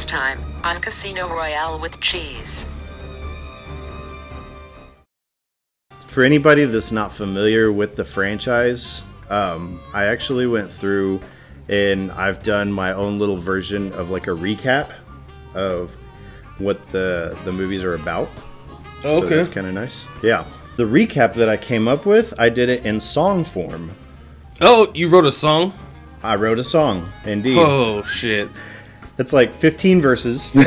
time on Casino Royale with cheese. For anybody that's not familiar with the franchise, I actually went through and I've done my own little version of like a recap of what the movies are about. Oh, okay. So that's kind of nice. Yeah. The recap that I came up with, I did it in song form. Oh, you wrote a song? I wrote a song, indeed. Oh, shit. It's like 15 verses. And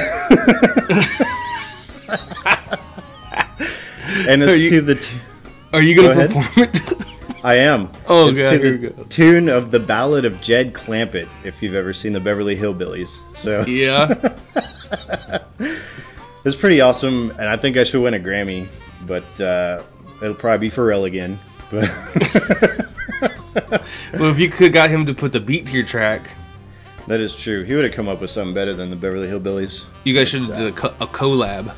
it's to the... Are you going to perform it? I am. Oh, it's God, to the tune of the Ballad of Jed Clampett, if you've ever seen the Beverly Hillbillies. So yeah. It's pretty awesome, and I think I should win a Grammy, but it'll probably be Pharrell again. But Well, if you could got him to put the beat to your track. That is true. He would have come up with something better than the Beverly Hillbillies. You guys should have done a collab.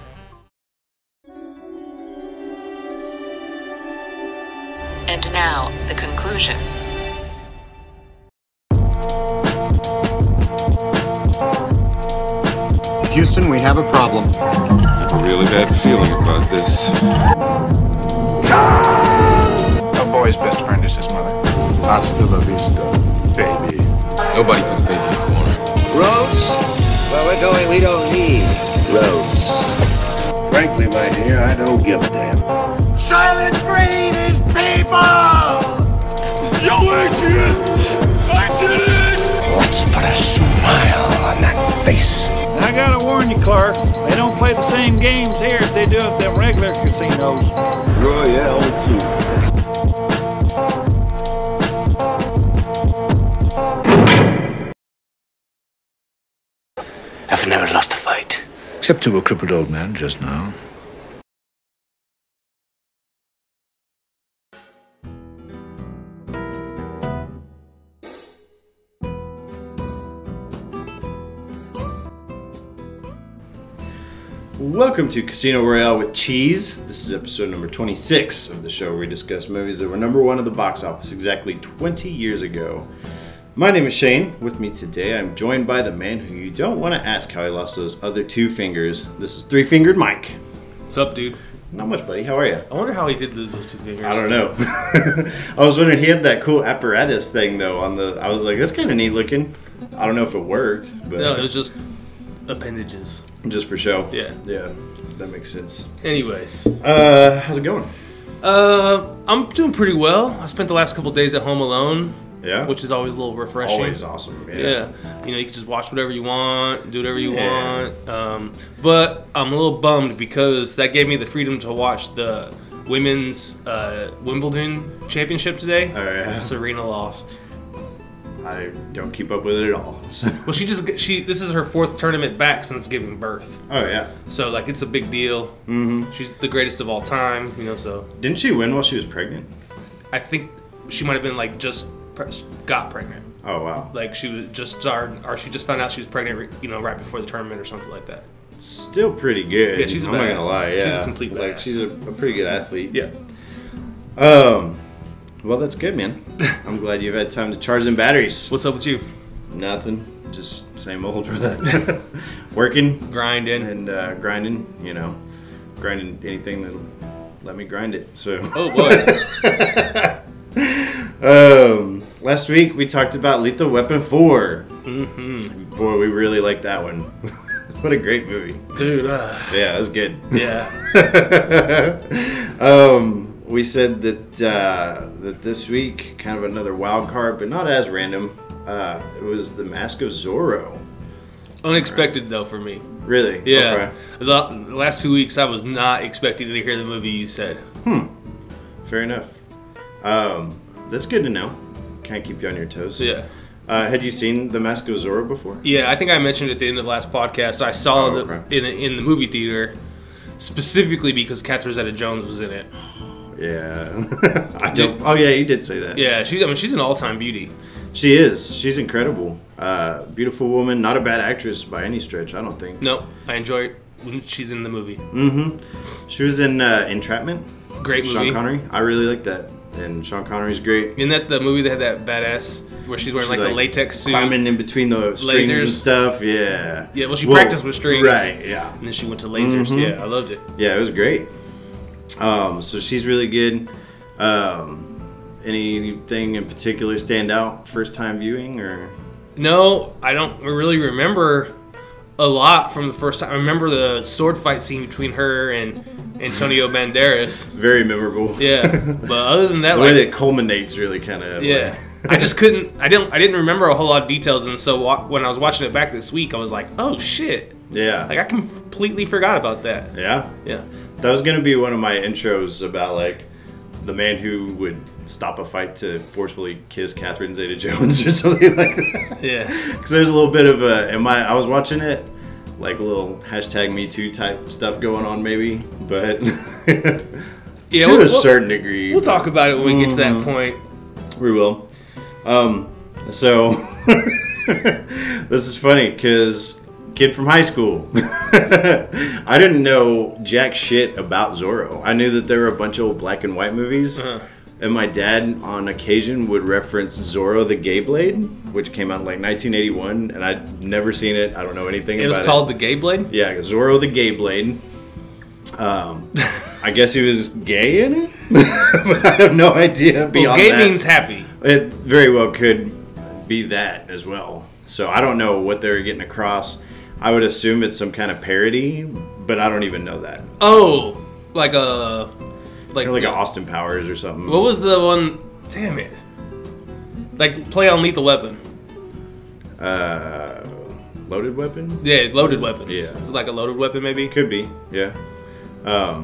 And now, the conclusion. Houston, we have a problem. I have a really bad feeling about this. A boy's best friend is his mother. Hasta la vista, baby. Nobody puts baby in a corner. Roads? Where we're going, we don't need roads. Frankly, my dear, I don't give a damn. Silent breed is people! Yo, Adrian! I did it! Let's put a smile on that face. I gotta warn you, Clark. They don't play the same games here as they do at them regular casinos. Royale, too. I've never lost a fight. Except to a crippled old man just now. Welcome to Casino Royale with Cheese. This is episode number 26 of the show where we discuss movies that were number one at the box office exactly 20 years ago. My name is Shane. With me today, I'm joined by the man who you don't want to ask how he lost those other two fingers. This is Three-Fingered Mike. What's up, dude? Not much, buddy. How are you? I wonder how he did lose those two fingers. I don't know. I was wondering, he had that cool apparatus thing, though, on the... I was like, that's kind of neat looking. I don't know if it worked, but... No, it was just appendages. Just for show? Yeah. Yeah, that makes sense. Anyways. How's it going? I'm doing pretty well. I spent the last couple days at home alone. Yeah? Which is always a little refreshing. Always awesome, yeah. Yeah. You know, you can just watch whatever you want, do whatever you want. But I'm a little bummed because that gave me the freedom to watch the women's Wimbledon championship today. Oh, yeah? Serena lost. I don't keep up with it at all. So. Well, this is her fourth tournament back since giving birth. Oh, yeah. So, like, it's a big deal. Mm-hmm. She's the greatest of all time, you know, so. Didn't she win while she was pregnant? I think she might have been, like, just got pregnant. Oh, wow. Like, she was just started, or she just found out she was pregnant, you know, right before the tournament or something like that. Still pretty good. Yeah, she's a I'm not gonna lie, yeah. She's a complete badass. Like, she's a pretty good athlete. Yeah. Well, that's good, man. I'm glad you've had time to charge them batteries. What's up with you? Nothing. Just same old, brother. Working. Grinding. And grinding, you know. Grinding anything that'll let me grind it, so. Oh, boy. Last week we talked about Lethal Weapon 4. Mm-hmm. Boy, we really liked that one. What a great movie. Dude, yeah, it was good. Yeah. We said that that this week, kind of another wild card, but not as random. It was the Mask of Zorro. Unexpected, though, for me. Really? Yeah. Okay. The last 2 weeks, I was not expecting to hear the movie you said. Fair enough. That's good to know. Can't keep you on your toes. Yeah. Had you seen the Mask of Zorro before? Yeah, I think I mentioned at the end of the last podcast. I saw in the movie theater specifically because Catherine Zeta-Jones was in it. Yeah. Oh yeah, you did say that. Yeah, she's an all-time beauty. She is. She's incredible. Beautiful woman. Not a bad actress by any stretch, I don't think. No, I enjoy it when she's in the movie. Mm-hmm. She was in Entrapment. Great movie. Sean Connery. I really like that. and Sean Connery's great. Isn't that the movie that had that badass where she's wearing like the latex suit, climbing in between the strings and stuff? Yeah. Yeah. Well, she practiced with strings, right? Yeah. And then she went to lasers. Mm-hmm. Yeah, I loved it. Yeah, it was great. So she's really good. Anything in particular stand out first time viewing or? No, I don't really remember a lot from the first time. I remember the sword fight scene between her and Antonio Banderas. Very memorable. Yeah, but other than that, the way that culminates really kind of. Yeah, I just couldn't. I didn't remember a whole lot of details, and so when I was watching it back this week, I was like, oh shit. Yeah. Like I completely forgot about that. Yeah. Yeah. That was gonna be one of my intros about like the man who would stop a fight to forcefully kiss Catherine Zeta-Jones or something like that. Yeah. Because there's a little bit of I was watching it, like a little #MeToo type stuff going on maybe, but yeah, to a certain degree. We'll talk about it when we get to that point. We will. So this is funny because kid from high school. I didn't know jack shit about Zorro. I knew that there were a bunch of old black and white movies. And my dad, on occasion, would reference Zorro the Gay Blade, which came out in like 1981, and I'd never seen it. I don't know anything about it. It was called the Gay Blade? Yeah, Zorro the Gay Blade. I guess he was gay in it? But I have no idea beyond gay that. means happy. It very well could be that as well. So I don't know what they were getting across. I would assume it's some kind of parody, but I don't even know that. Oh, like an Austin Powers or something. What was the one? Damn it! Like play on Lethal Weapon. Loaded Weapon. Yeah, Loaded Weapons. Yeah, like a Loaded Weapon maybe. Could be. Yeah.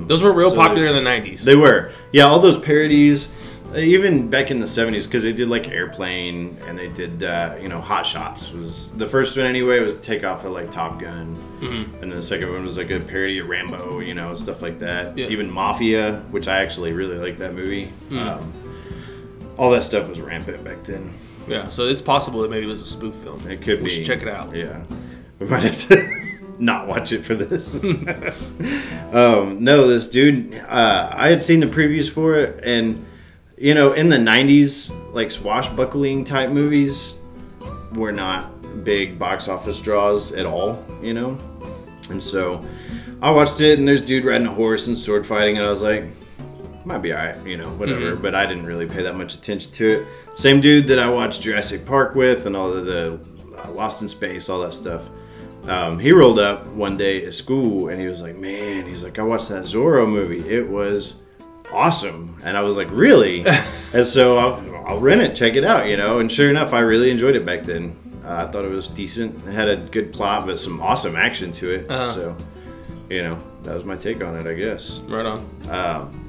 Those were real popular in the 90s. They were. Yeah, all those parodies. Even back in the 70s, because they did like Airplane and they did, Hot Shots was the first one anyway. It was Takeoff of like Top Gun, and then the second one was like a parody of Rambo, stuff like that. Yeah. Even Mafia, which I actually really like that movie. All that stuff was rampant back then. Yeah, so it's possible that maybe it was a spoof film. It could be. We should check it out. Yeah, we might have to not watch it for this. No, this dude, I had seen the previews for it and. In the 90s, like swashbuckling type movies were not big box office draws at all, And so I watched it and there's dude riding a horse and sword fighting and I was like, might be alright, whatever. But I didn't really pay that much attention to it. Same dude that I watched Jurassic Park with and all of the Lost in Space, all that stuff. He rolled up one day at school and he was like, man, I watched that Zorro movie. It was awesome. And I was like, really? And so I'll rent it, check it out, and sure enough, I really enjoyed it back then. I thought it was decent. It had a good plot but some awesome action to it. So that was my take on it, I guess. Right on.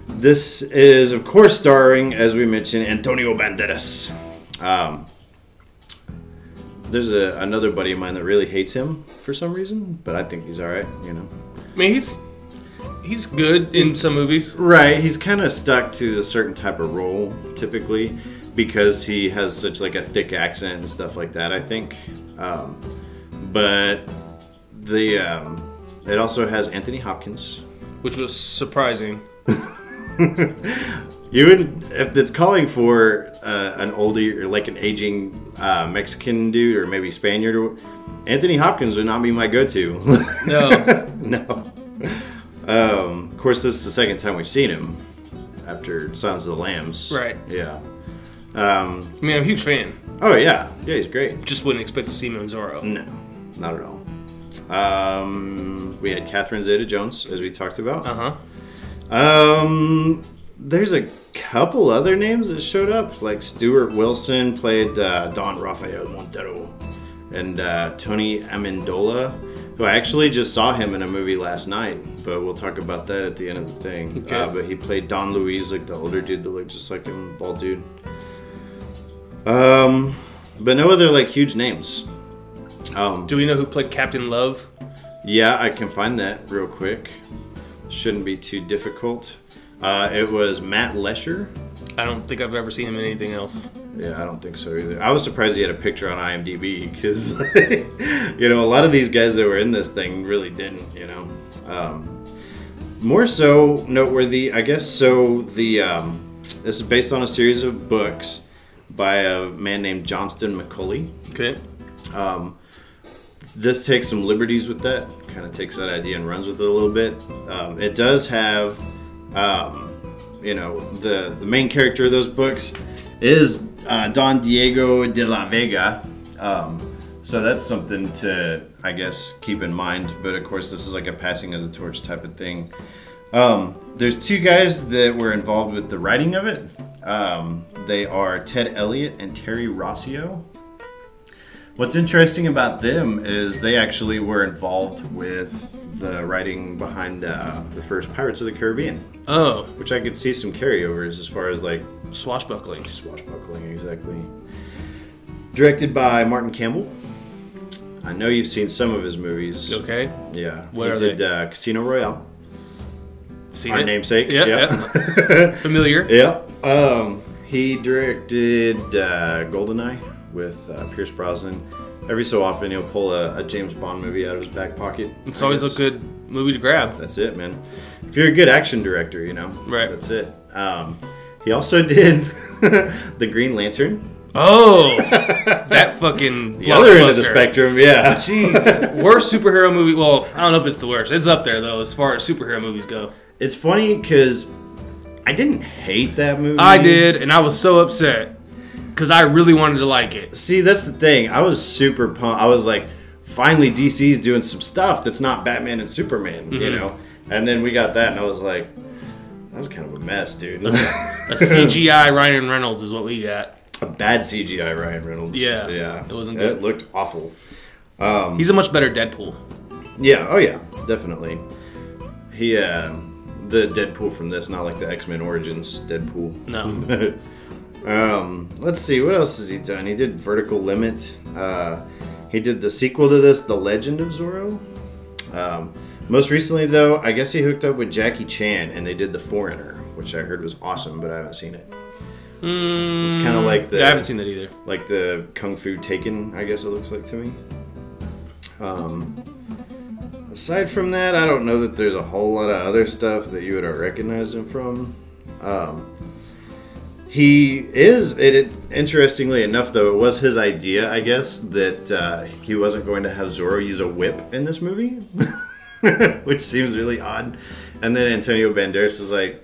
This is of course starring, as we mentioned, Antonio Banderas. There's another buddy of mine that really hates him for some reason, but I think he's alright, I mean, he's good in some movies. Right, he's kind of stuck to a certain type of role, typically, because he has such like a thick accent and stuff like that, I think. But it also has Anthony Hopkins. Which was surprising. You would, if it's calling for an older, or like an aging Mexican dude, or maybe Spaniard, Anthony Hopkins would not be my go-to. No. No. Of course, this is the second time we've seen him after Silence of the Lambs. Right. Yeah. I mean, I'm a huge fan. Oh, yeah. Yeah, he's great. Just wouldn't expect to see him in Zorro. No, not at all. We had Catherine Zeta-Jones, as we talked about. There's a couple other names that showed up, like Stuart Wilson played Don Rafael Montero, and Tony Amendola, who I actually just saw him in a movie last night, but we'll talk about that at the end of the thing. Okay. But he played Don Luis, like the older dude that looked just like him, bald dude. But no other like huge names. Do we know who played Captain Love? Yeah, I can find that real quick. Shouldn't be too difficult. It was Matt Lesher. I don't think I've ever seen him in anything else. Yeah, I don't think so either. I was surprised he had a picture on IMDb because, a lot of these guys that were in this thing really didn't, More so noteworthy, I guess, so the This is based on a series of books by a man named Johnston McCulley. Okay. This takes some liberties with that, kind of takes that idea and runs with it a little bit. It does have, the main character of those books is Don Diego de la Vega. So that's something to, I guess, keep in mind. But of course, this is like a passing of the torch type of thing. There's two guys that were involved with the writing of it. They are Ted Elliott and Terry Rossio. What's interesting about them is they actually were involved with the writing behind the first Pirates of the Caribbean. Oh. Which I could see some carryovers as far as like... Swashbuckling. Swashbuckling, exactly. Directed by Martin Campbell. I know you've seen some of his movies. Okay. Yeah. What he are did Casino Royale. Seen Our it? namesake. Yep, yep. Familiar. Yeah. He directed GoldenEye with Pierce Brosnan. Every so often he'll pull a James Bond movie out of his back pocket. It's always a good movie to grab. That's it, man. If you're a good action director, Right. That's it. He also did The Green Lantern. Oh, that fucking the other end of the spectrum, yeah. Jesus, worst superhero movie. Well, I don't know if it's the worst. It's up there though, as far as superhero movies go. It's funny because I didn't hate that movie. I did, and I was so upset because I really wanted to like it. See, that's the thing. I was super pumped. I was like, finally, DC's doing some stuff that's not Batman and Superman, And then we got that, and I was like, that was kind of a mess, dude. A CGI Ryan Reynolds is what we got. A bad CGI Ryan Reynolds. Yeah. It wasn't good. It looked awful. He's a much better Deadpool. Yeah. Oh, yeah. Definitely. He, the Deadpool from this, not like the X-Men Origins Deadpool. No. Let's see. What else has he done? He did Vertical Limit. He did the sequel to this, The Legend of Zorro. Most recently, though, I guess he hooked up with Jackie Chan, and they did The Foreigner, which I heard was awesome, but I haven't seen it. It's kind of like the... I haven't seen that either. Like the Kung Fu Taken, I guess it looks like to me. Aside from that, I don't know that there's a whole lot of other stuff that you would have recognized him from. He is, interestingly enough though, it was his idea, I guess, that he wasn't going to have Zorro use a whip in this movie. Which seems really odd. And then Antonio Banderas was like,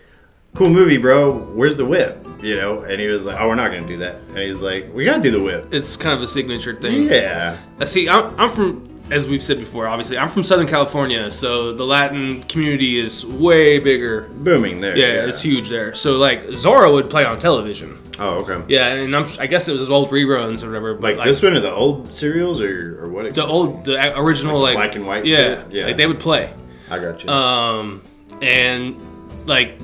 cool movie, bro. Where's the whip? And he was like, oh, we're not gonna do that. And he's like, we gotta do the whip. It's kind of a signature thing. Yeah. See, I'm from, as we've said before, obviously, I'm from Southern California, so the Latin community is way bigger. Booming there. Yeah, it's huge there. So, like, Zorro would play on television. Oh, okay. Yeah, and I guess it was his old reruns or whatever. Like this one or the old serials or what? Exactly? The original, like black and white yeah, shit? Yeah. Like, they would play. I got you. And, like,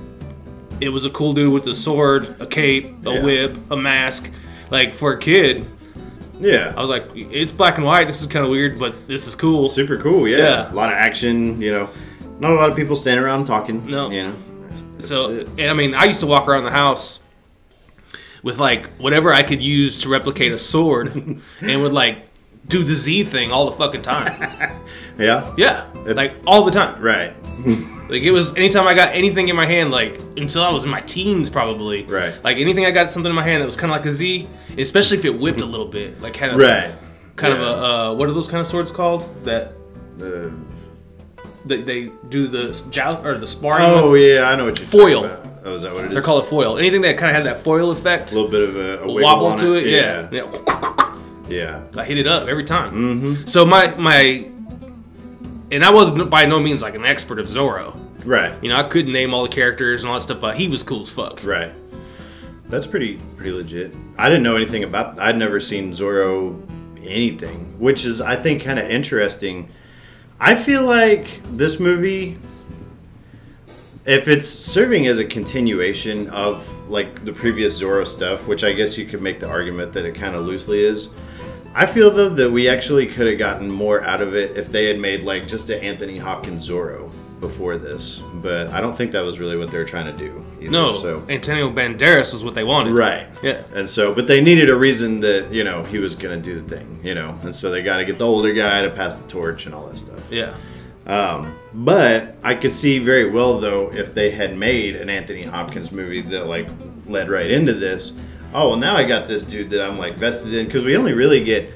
it was a cool dude with a sword, a cape, a whip, a mask. Like, for a kid... Yeah. I was like, it's black and white. This is kind of weird, but this is cool. Super cool, yeah. A lot of action, Not a lot of people standing around talking. No. And I mean, I used to walk around the house with, like, whatever I could use to replicate a sword and would, like, do the Z thing all the fucking time. Yeah? Yeah. Like, all the time. Right. Like, it was anytime I got anything in my hand, like, until I was in my teens, probably. Right. Like, anything I got something in my hand that was kind of like a Z, especially if it whipped a little bit. Like, kind of. Right. Kind of a, what are those kind of swords called? That. They do the the sparring with? Oh, yeah, I know what you're foil. Talking about. Oh, is that what it is? They're called a foil. Anything that kind of had that foil effect. A little bit of a wobble to it. Yeah. Yeah. I hit it up every time. Mm-hmm. So and I wasn't by no means like an expert of Zorro. Right. I couldn't name all the characters and all that stuff, but he was cool as fuck. Right. That's pretty legit. I didn't know anything about... I'd never seen Zorro anything, which is, I think, kind of interesting. I feel like this movie, if it's serving as a continuation of, like, the previous Zorro stuff, which I guess you could make the argument that it kind of loosely is, I feel, though, that we actually could have gotten more out of it if they had made, like, just an Anthony Hopkins Zorro before this. But I don't think that was really what they were trying to do either. No, so Antonio Banderas was what they wanted. Right. Yeah. And so, but they needed a reason that, he was going to do the thing, And so they got to get the older guy to pass the torch and all that stuff. Yeah. But I could see very well, though, if they had made an Anthony Hopkins movie that, like, led right into this. Oh, well, now I got this dude that I'm like vested in, because we only really get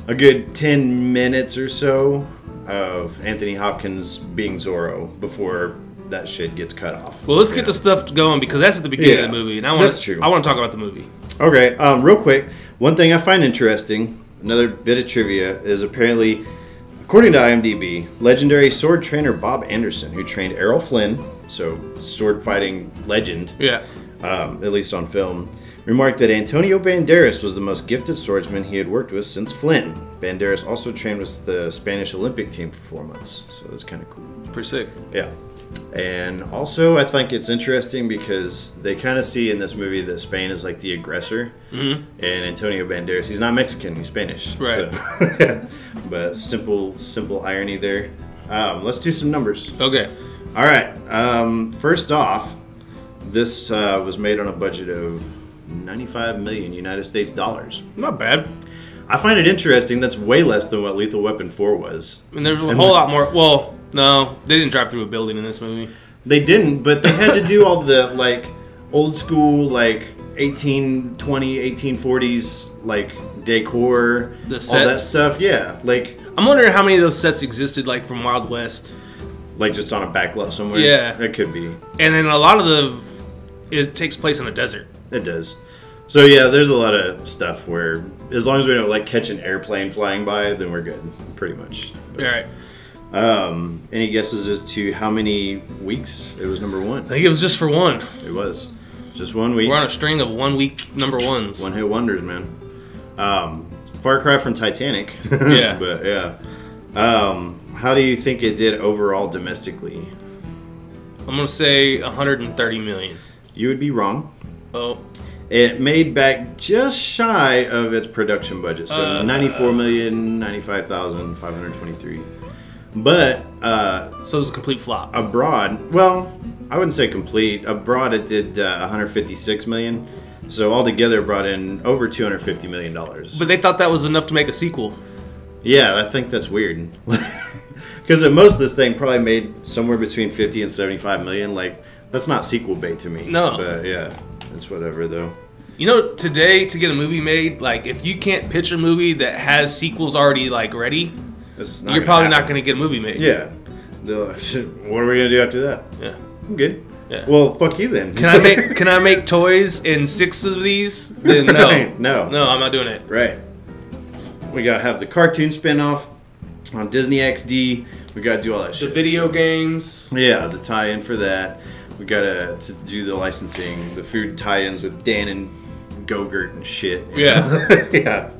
a good 10 minutes or so of Anthony Hopkins being Zorro before that shit gets cut off. Well, let's get the stuff going, because that's at the beginning of the movie, and that's true. I want to talk about the movie. Okay, real quick, one thing I find interesting, another bit of trivia, is apparently, according to IMDb, legendary sword trainer Bob Anderson, who trained Errol Flynn, so sword fighting legend, at least on film, remarked that Antonio Banderas was the most gifted swordsman he had worked with since Flynn. Banderas also trained with the Spanish Olympic team for 4 months, so that's kind of cool. Pretty sick. Yeah. And also, I think it's interesting because they kind of see in this movie that Spain is like the aggressor, and Antonio Banderas, he's not Mexican, he's Spanish. Right. So, but simple irony there. Let's do some numbers. Okay. All right. First off, this was made on a budget of 95 million United States dollars. Not bad. I find it interesting. That's way less than what Lethal Weapon 4 was. And there's a whole lot more. Well, no, they didn't drive through a building in this movie. They didn't, but they had to do all the like old school like 1820, 1840s like decor, the sets. All that stuff. Yeah, like I'm wondering how many of those sets existed like from Wild West. Like just on a back lot somewhere. Yeah, it could be. And then a lot of it takes place in a desert. It does. So yeah, there's a lot of stuff where as long as we don't like catch an airplane flying by, then we're good, pretty much. All right. Any guesses as to how many weeks it was number one? I think it was just for one. It was just 1 week. We're on a string of 1 week number ones. One hit wonders, man. Far cry from Titanic. Yeah. But yeah. How do you think it did overall domestically? I'm gonna say 130 million. You would be wrong. Oh. It made back just shy of its production budget, so 94,095,523. But so it was a complete flop. Abroad, well, I wouldn't say complete. Abroad, it did 156 million. So altogether, it brought in over 250 million dollars. But they thought that was enough to make a sequel. Yeah, I think that's weird. Because at most, this thing probably made somewhere between 50 and 75 million. Like, that's not sequel bait to me. No. But yeah, it's whatever though. You know, today to get a movie made, like if you can't pitch a movie that has sequels already like ready, you're probably not going to get a movie made. Yeah. What are we going to do after that? Yeah. I'm good. Yeah. Well, fuck you then. Can I make toys in 6 of these? Then no. Right. No, I'm not doing it. Right. We got to have the cartoon spinoff on Disney XD. We got to do all that shit. The video games. Yeah, the tie-in for that. We got to do the licensing, the food tie-ins with Dan and Go-Gurt and shit. Yeah. Yeah.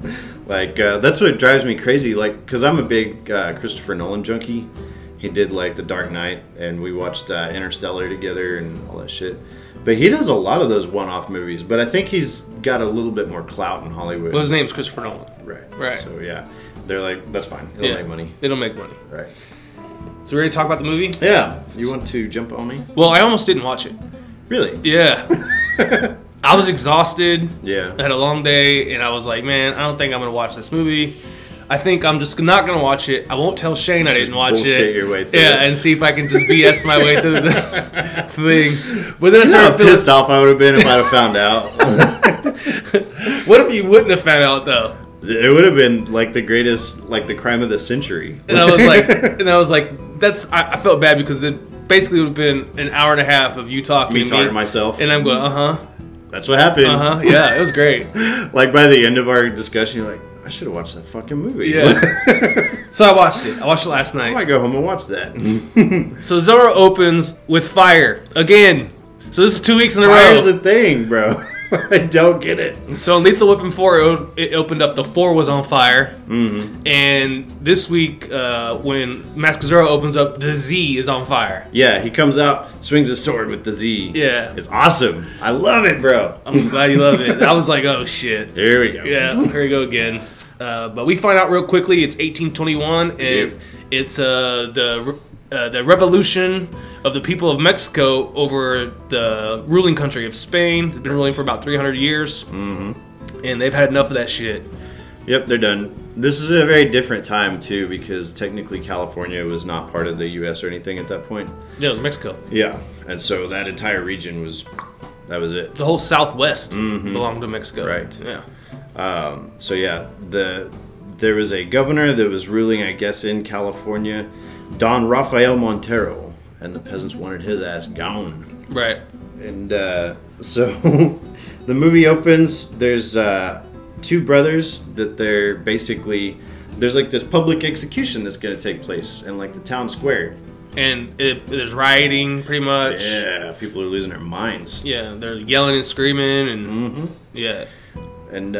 Like, that's what drives me crazy. Like, because I'm a big Christopher Nolan junkie. He did, like, The Dark Knight, and we watched Interstellar together and all that shit. But he does a lot of those one-off movies. But I think he's got a little bit more clout in Hollywood. Well, his name's Christopher Nolan. Right. So, yeah. They're like, that's fine. It'll make money. It'll make money. Right. So ready to talk about the movie? Yeah. You want to jump on me? Well, I almost didn't watch it. Really? Yeah. I was exhausted. Yeah. I had a long day, and I was like, man, I don't think I'm going to watch this movie. I think I'm just not going to watch it. I won't tell Shane I didn't watch bullshit your way through it. it. And see if I can just BS my way through the thing. But then I started feeling pissed off I would have been if I'd have found out. What if you wouldn't have found out, though? It would have been like the greatest, like the crime of the century. And I was like, I felt bad because it basically would have been an hour and a half of you talking. Me talking to myself. And I'm going, That's what happened. Yeah, it was great. Like by the end of our discussion, you're like, I should have watched that fucking movie. Yeah. So I watched it. I watched it last night. I might go home and watch that. So Zorro opens with fire again. So this is 2 weeks in a row. Fire's a thing, bro. I don't get it. So in Lethal Weapon 4, it opened up, the 4 was on fire. Mm-hmm. And this week, when Mask of Zorro opens up, the Z is on fire. Yeah, he comes out, swings his sword with the Z. Yeah. It's awesome. I love it, bro. I'm glad you love it. I was like, oh, shit. Here we go. Yeah, here we go again. But we find out real quickly it's 1821, and it's the revolution of the people of Mexico over the ruling country of Spain. They've been ruling for about 300 years, and they've had enough of that shit. Yep, they're done. This is a very different time, too, because technically California was not part of the U.S. or anything at that point. Yeah, it was Mexico. Yeah, and so that entire region was That was it. The whole Southwest belonged to Mexico. Right. Yeah. So yeah, there was a governor that was ruling, I guess, in California, Don Rafael Montero, and the peasants wanted his ass gone. Right. And so the movie opens. There's two brothers that they're basically, there's like this public execution that's going to take place in like the town square. And there's rioting, pretty much. Yeah, people are losing their minds. Yeah, they're yelling and screaming, and yeah. And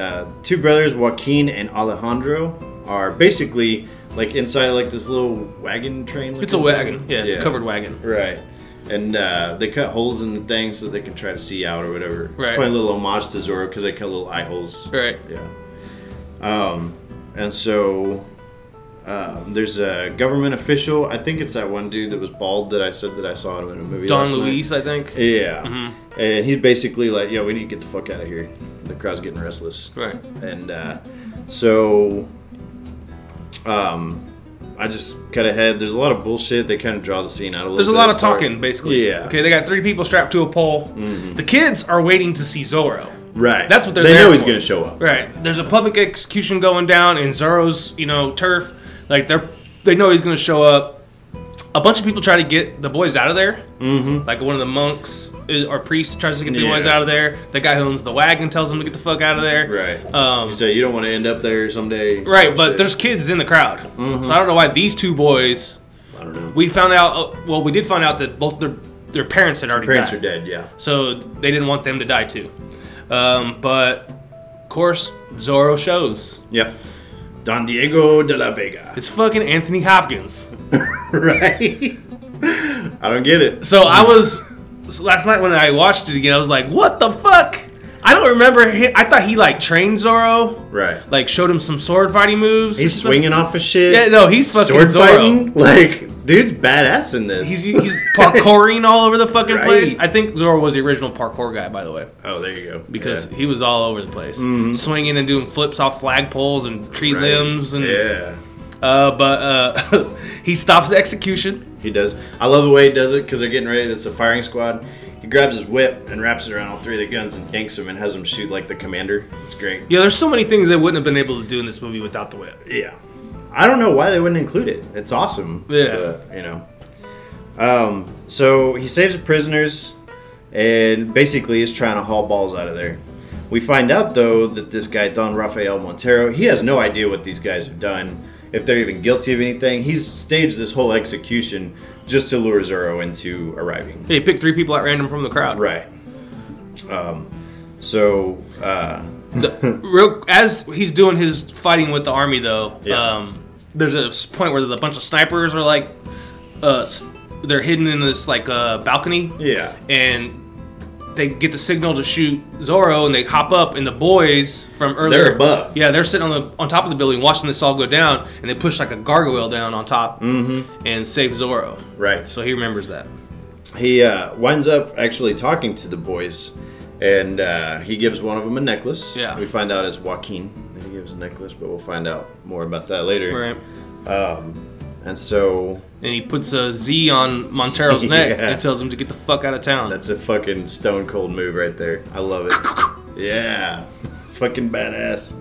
two brothers, Joaquin and Alejandro, are basically like inside like this little wagon train. It's a wagon. Yeah, it's a covered wagon. Right. And they cut holes in the thing so they can try to see out or whatever. Right. It's probably a little homage to Zorro because they cut little eye holes. Right. Yeah. And so there's a government official. I think it's that one dude that was bald that I said that I saw him in a movie. Don Luis, I think. Yeah. And he's basically like, yo, we need to get the fuck out of here. The crowd's getting restless. Right. And so I just cut ahead. There's a lot of bullshit. They kind of draw the scene out a little bit. There's a lot of talking, basically. Yeah. Okay, they got 3 people strapped to a pole. The kids are waiting to see Zorro. Right. That's what they're there there for. They know for. he's going to show up. Right. There's a public execution going down in Zorro's, turf. Like, they know he's going to show up. A bunch of people try to get the boys out of there. Like, one of the monks or priests tries to get the boys out of there. The guy who owns the wagon tells them to get the fuck out of there. Right. He said, you don't want to end up there someday. Right, but there's kids in the crowd. So I don't know why these 2 boys... I don't know. We found out... well, we did find out that both their parents had already died. Parents are dead, yeah. So they didn't want them to die too. But, of course, Zorro shows. Yep. Don Diego de la Vega. It's fucking Anthony Hopkins. Right? I don't get it. So last night when I watched it again, I was like, what the fuck? I don't remember. I thought he like trained Zorro. Right. Like showed him some sword fighting moves. He's swinging off of shit. Yeah, no, he's fucking sword Zorro. Fighting? Like, dude's badass in this. He's parkouring all over the fucking Right. place. I think Zorro was the original parkour guy, by the way. Oh, there you go. Because he was all over the place. Swinging and doing flips off flagpoles and tree limbs. And, but he stops the execution. He does. I love the way he does it because they're getting ready. That's a firing squad. He grabs his whip and wraps it around all 3 of the guns and yanks them and has them shoot like the commander. It's great. Yeah, there's so many things they wouldn't have been able to do in this movie without the whip. Yeah. I don't know why they wouldn't include it. It's awesome. Yeah. But, so he saves the prisoners and basically is trying to haul balls out of there. We find out, though, that this guy, Don Rafael Montero, he has no idea what these guys have done, if they're even guilty of anything. He's staged this whole execution just to lure Zorro into arriving. He picked 3 people at random from the crowd. Right. As he's doing his fighting with the army, though, there's a point where a bunch of snipers are like, they're hidden in this like balcony. Yeah. And they get the signal to shoot Zorro, and they hop up, and the boys from earlier, they're above. Yeah, they're sitting on top of the building watching this all go down, and they push like a gargoyle down on top and save Zorro. Right. So he remembers that. He winds up actually talking to the boys, and he gives one of them a necklace. Yeah. We find out it's Joaquin that he gives a necklace, but we'll find out more about that later. Right. And so... And he puts a Z on Montero's neck and tells him to get the fuck out of town. That's a fucking stone cold move right there. I love it. Yeah. Fucking badass.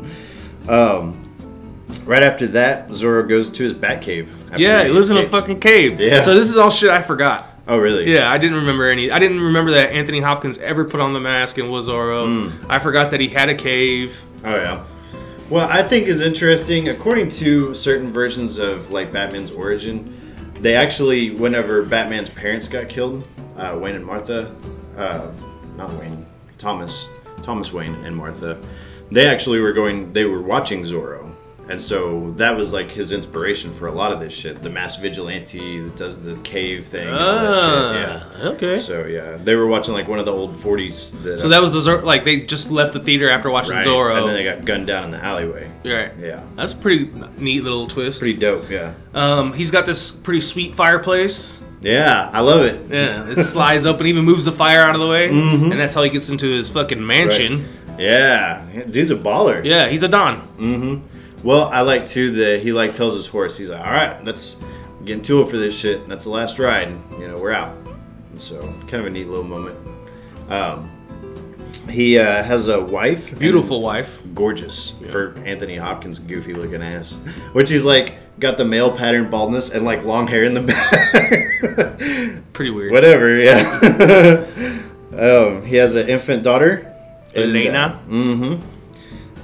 Right after that, Zorro goes to his bat cave. Yeah, he lives in a fucking cave. Yeah. So this is all shit I forgot. Oh, really? Yeah, I didn't remember I didn't remember that Anthony Hopkins ever put on the mask and was Zorro. I forgot that he had a cave. Oh, yeah. Well, I think is interesting, according to certain versions of like Batman's origin, they actually, whenever Batman's parents got killed, Wayne and Martha, not Wayne, Thomas Wayne and Martha, they actually they were watching Zorro. And so that was like his inspiration for a lot of this shit. The masked vigilante that does the cave thing and all that shit. Yeah. Okay. So yeah, they were watching like one of the old 40s. So that was the Zorro, like they just left the theater after watching Zorro. And then they got gunned down in the alleyway. Right. Yeah. That's a pretty neat little twist. Pretty dope, yeah. He's got this pretty sweet fireplace. Yeah, I love it. Yeah, it slides open, even moves the fire out of the way. And that's how he gets into his fucking mansion. Right. Yeah. Dude's a baller. Yeah, he's a Don. Well, I like too that he like tells his horse, he's like, all right, let's get too old for this shit. That's the last ride. You know, we're out. And so kind of a neat little moment. He has a wife. Beautiful wife. Gorgeous. For Anthony Hopkins' goofy looking ass. Which he's like, got the male pattern baldness and like long hair in the back. Pretty weird. Whatever, yeah. He has an infant daughter. Elena.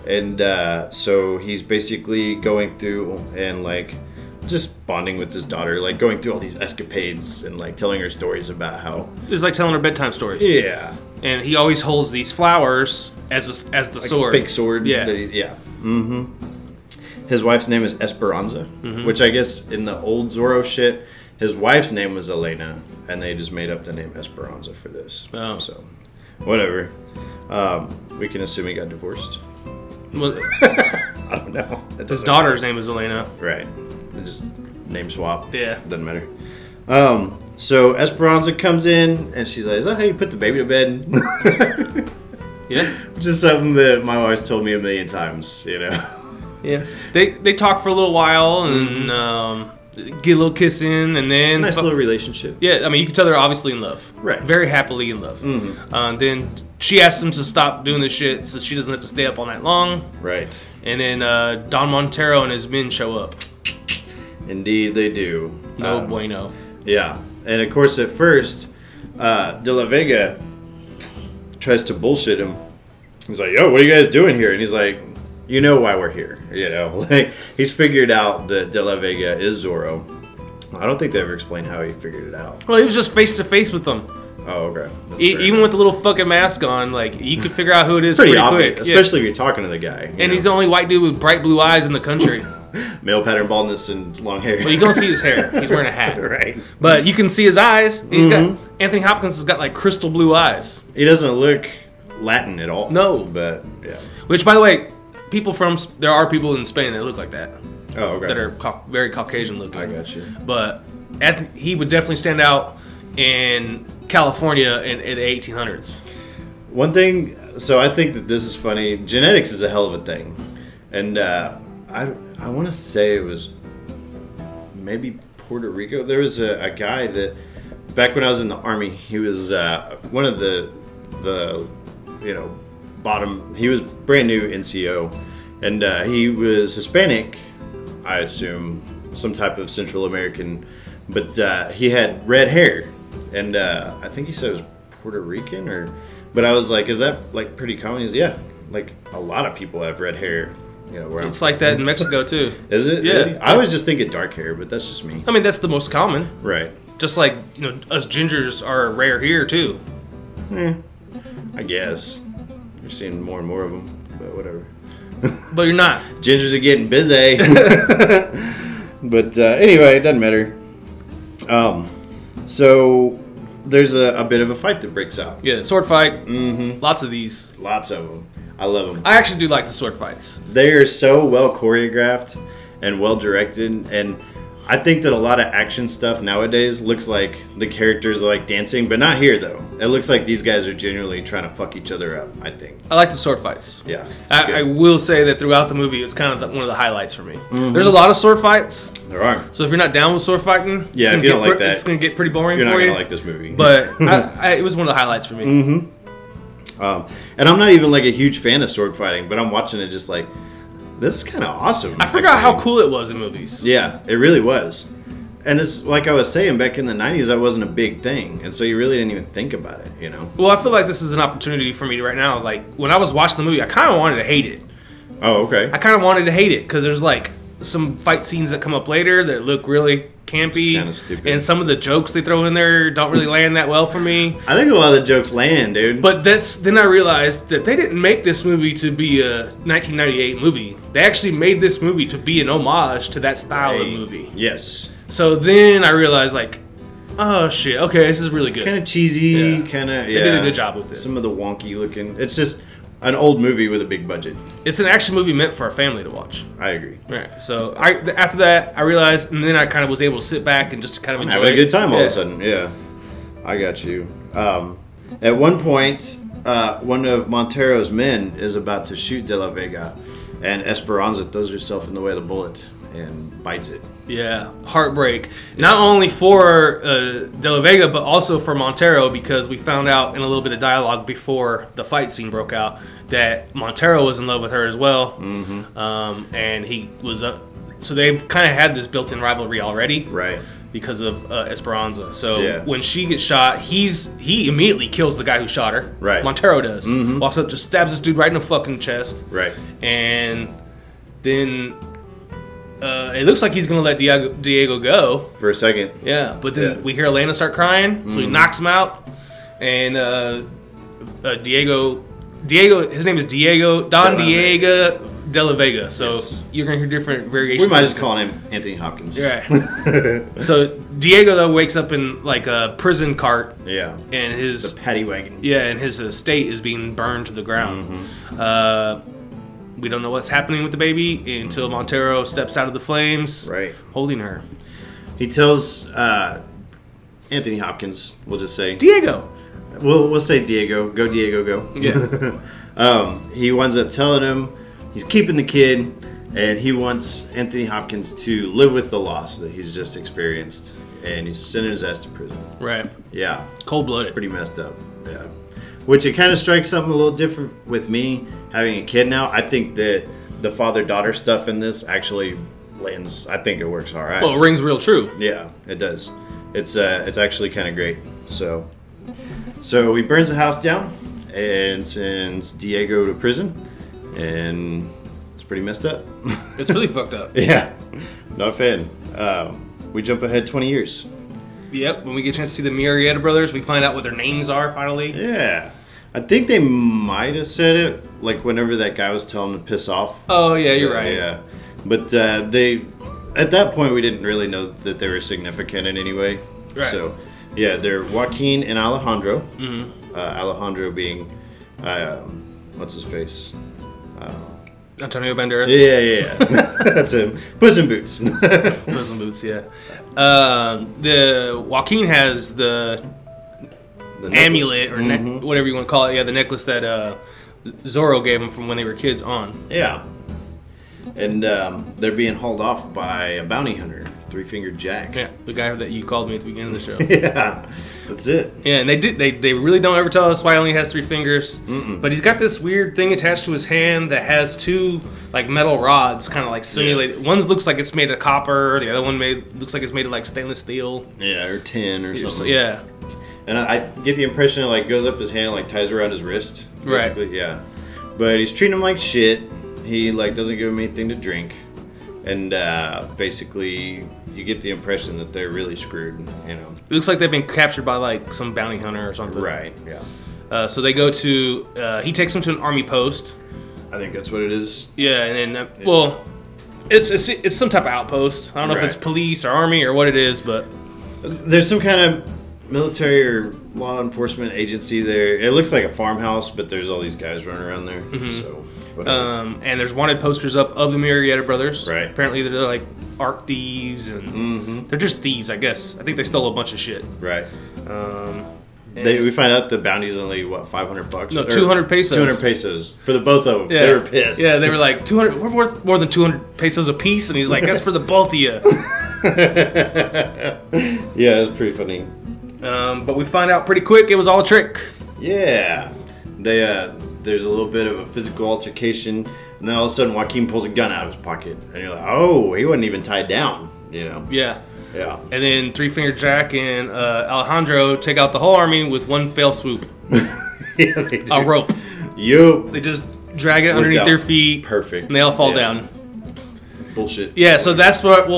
And so he's basically going through and like just bonding with his daughter, like going through all these escapades and like telling her stories about how it's like telling her bedtime stories. Yeah. And he always holds these flowers as the like sword. A fake sword. Yeah. His wife's name is Esperanza, which I guess in the old Zorro shit, his wife's name was Elena, and they just made up the name Esperanza for this. Oh. So, whatever. We can assume he got divorced. Well, I don't know. His daughter's name is Elena. Right. Just name swap. Yeah. Doesn't matter. So Esperanza comes in and she's like, "Is that how you put the baby to bed?" Yeah. Which is something that my wife's told me a million times, you know. Yeah. They talk for a little while and get a little kiss in, and then nice little relationship. Yeah, I mean, you can tell they're obviously in love. Right. Very happily in love. Then she asks him to stop doing this shit so she doesn't have to stay up all night long. Right. And then Don Montero and his men show up. Indeed, they do. No bueno. Yeah. And of course, at first, De La Vega tries to bullshit him. He's like, "Yo, what are you guys doing here?" And he's like, "You know why we're here." You know, like he's figured out that De La Vega is Zorro. I don't think they ever explained how he figured it out. Well, he was just face to face with them. Oh, okay. Even with the little fucking mask on, like you could figure out who it is pretty quick. Especially if you're talking to the guy. And he's the only white dude with bright blue eyes in the country. Male pattern baldness and long hair. Well, you don't see his hair. He's wearing a hat. Right. But you can see his eyes. He's got Anthony Hopkins has got like crystal blue eyes. He doesn't look Latin at all. No. But yeah. Which, by the way, there are people in Spain that look like that. Oh, okay. That are very Caucasian looking. I got you. But he would definitely stand out in California in the 1800s. One thing, so I think that this is funny. Genetics is a hell of a thing, and I want to say it was maybe Puerto Rico. There was a guy that back when I was in the army, he was one of the bottom. He was brand new NCO, and he was Hispanic, I assume, some type of Central American, but he had red hair, and I think he said it was Puerto Rican but I was like, is that like pretty common? He's yeah, like a lot of people have red hair. You know, it's like that in Mexico too. Is it? Yeah. Really? I was just thinking dark hair, but that's just me. I mean, that's the most common. Right. Just like, us gingers are rare here too. I guess. You're seeing more and more of them, but whatever. But you're not. Gingers are getting busy. But anyway, it doesn't matter. So there's a bit of a fight that breaks out. Yeah, sword fight. Lots of these. Lots of them. I love them. I actually do like the sword fights. They are so well choreographed and well directed, and I think that a lot of action stuff nowadays looks like the characters are like dancing, but not here though. It looks like these guys are genuinely trying to fuck each other up, I think. I like the sword fights. Yeah. I will say that throughout the movie, it's kind of one of the highlights for me. There's a lot of sword fights. There are. So if you're not down with sword fighting, yeah, if you don't like that, it's going to get pretty boring you're for not you. going to like this movie. But it was one of the highlights for me. And I'm not even like a huge fan of sword fighting, but I'm watching it just like, this is kind of awesome. I forgot how cool it was in movies. Yeah, it really was. And it's like I was saying, back in the 90s, that wasn't a big thing. And so you really didn't even think about it, you know? Well, I feel like this is an opportunity for me right now. Like, when I was watching the movie, I kind of wanted to hate it. Oh, okay. I kind of wanted to hate it because there's like some fight scenes that come up later that look really campy. Kind of stupid. And some of the jokes they throw in there don't really land that well for me. I think a lot of the jokes land, dude. But then I realized that they didn't make this movie to be a 1998 movie. They actually made this movie to be an homage to that style of movie. Yes. So then I realized, like, oh shit, okay, this is really good. Kind of cheesy, kind of, yeah. They did a good job with it. Some of the wonky looking. It's just an old movie with a big budget. It's an action movie meant for a family to watch. I agree. Right. So after that, I realized, and then I kind of was able to sit back and just kind of enjoy having a good time all of a sudden. Yeah, I got you. At one point, one of Montero's men is about to shoot De La Vega, and Esperanza throws herself in the way of the bullet. and bites it. Yeah, heartbreak. Not only for De La Vega, but also for Montero, because we found out in a little bit of dialogue before the fight scene broke out that Montero was in love with her as well. And he was so they've kind of had this built-in rivalry already, right? Because of Esperanza. So when she gets shot, he immediately kills the guy who shot her. Right. Montero does. Walks up, just stabs this dude right in the fucking chest. Right. And then it looks like he's gonna let Diego go for a second. Yeah, but then we hear Elena start crying, so he knocks him out, and Diego, his name is Diego De La Vega. So you're gonna hear different variations. We might just call him Anthony Hopkins. Yeah. So Diego though wakes up in like a prison cart. Yeah. And his paddy wagon. Yeah, and his estate is being burned to the ground. We don't know what's happening with the baby until Montero steps out of the flames, right, holding her. He tells Anthony Hopkins, we'll just say Diego. We'll say Diego. Go Diego, go. Yeah. He winds up telling him he's keeping the kid, and he wants Anthony Hopkins to live with the loss that he's just experienced, and he's sending his ass to prison. Right. Yeah. Cold-blooded. Pretty messed up. Yeah. Which it kind of strikes something a little different with me having a kid now. I think that the father-daughter stuff in this actually lands. I think it works all right. Well, it rings real true. Yeah, it does. It's actually kind of great. So he burns the house down and sends Diego to prison, and it's pretty messed up. It's really fucked up. Yeah, not a fan. We jump ahead 20 years. Yep, when we get a chance to see the Murrieta brothers, we find out what their names are finally. Yeah. I think they might have said it, like whenever that guy was telling them to piss off. Oh, yeah, you're right. Yeah. But they, at that point, we didn't really know that they were significant in any way. Right. So, yeah, they're Joaquin and Alejandro. Alejandro being, what's his face? Antonio Banderas. Yeah. That's him. Puss in Boots. Puss in Boots, yeah. The Joaquin has the amulet or whatever you want to call it. Yeah, the necklace that Zorro gave him from when they were kids on. Yeah. And they're being hauled off by a bounty hunter, Three-Fingered Jack. Yeah, the guy that you called me at the beginning of the show. Yeah, that's it. Yeah, and they really don't ever tell us why he only has 3 fingers. But he's got this weird thing attached to his hand that has 2 like metal rods, kind of like simulated. One looks like it's made of copper. The other one looks like it's made of like stainless steel. Yeah, or tin or something. Yeah. And I get the impression it like goes up his hand, like ties around his wrist. Basically. Right. Yeah. But he's treating him like shit. He like doesn't give him anything to drink, and basically you get the impression that they're really screwed. You know. It looks like they've been captured by like some bounty hunter or something. Right. Yeah. So they go to. He takes them to an army post. I think that's what it is. Yeah, and then well, it's some type of outpost. I don't know if it's police or army or what it is, but there's some kind of military or law enforcement agency there. It looks like a farmhouse, but there's all these guys running around there. So. And there's wanted posters up of the Murrieta brothers. Right. Apparently they're like art thieves, and they're just thieves, I guess. I think they stole a bunch of shit. Right. We find out the bounty's only what, $500? No, 200 pesos. 200 pesos for the both of them. Yeah. They were pissed. Yeah, they were like 200. We're worth more than 200 pesos a piece, and he's like, that's for the both of you. Yeah, it's pretty funny. But we find out pretty quick it was all a trick. Yeah. There's a little bit of a physical altercation, and then all of a sudden Joaquin pulls a gun out of his pocket, and you're like, oh, he wasn't even tied down, you know? Yeah. Yeah. And then Three-Fingered Jack and Alejandro take out the whole army with one fell swoop. Yeah, they do. A rope. Yup. They just drag it underneath their feet. Perfect. And they all fall down. Bullshit. Yeah, so that's what I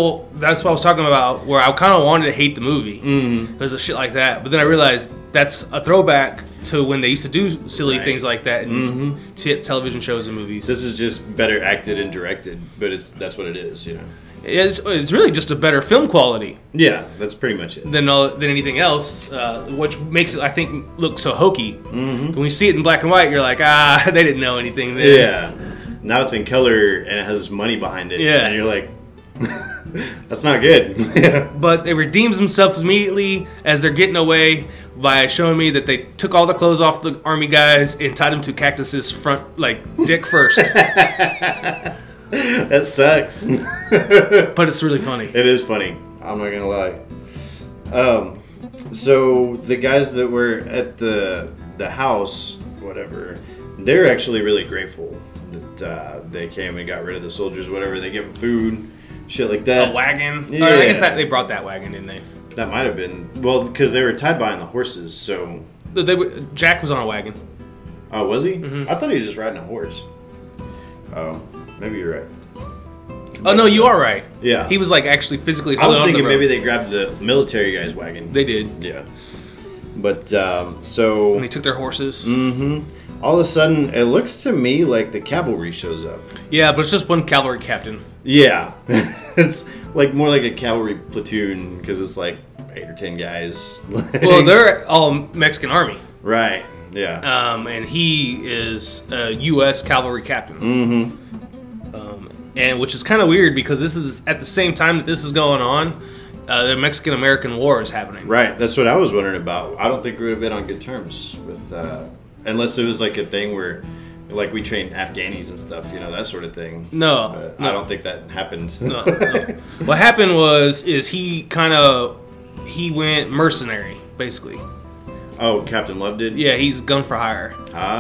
was talking about, where I kind of wanted to hate the movie because of shit like that. But then I realized that's a throwback to when they used to do silly things like that in television shows and movies. This is just better acted and directed, but that's what it is, you know. It's really just a better film quality. Yeah, that's pretty much it. Than anything else, which makes it, I think, look so hokey. When you see it in black and white, you're like, they didn't know anything there. Yeah. Now it's in color and it has money behind it. Yeah. And you're like, that's not good. But they redeems themselves immediately as they're getting away by showing me that they took all the clothes off the army guys and tied them to Cactus's front, like, dick first. That sucks. But it's really funny. It is funny. I'm not gonna lie. So the guys that were at the house, whatever, they're actually really grateful that they came and got rid of the soldiers. Whatever, they give them food, shit like that. A wagon. Yeah. I guess that they brought that wagon, didn't they? That might have been because they were tied behind the horses. So Jack was on a wagon. oh, was he? Mm-hmm. I thought he was just riding a horse. Oh, maybe you're right. Oh no, you are right. Yeah. He was like actually physically I holding was on to thinking the rope. maybe they grabbed the military guy's wagon. They did. Yeah. But so. And they took their horses. Mm-hmm. All of a sudden, it looks to me like the cavalry shows up. Yeah, but it's just one cavalry captain. Yeah. It's like more like a cavalry platoon because it's like 8 or 10 guys. Well, they're all Mexican army. Right. Yeah. And he is a U.S. cavalry captain. Mm-hmm. And which is kind of weird because this is at the same time that this is going on, the Mexican-American War is happening. Right. That's what I was wondering about. I don't think we would have been on good terms with, unless it was like a thing where, like we train Afghanis and stuff, you know, that sort of thing. No, I don't think that happened. No. What happened is he went mercenary basically. Oh, Captain Love did? Yeah, he's gun for hire.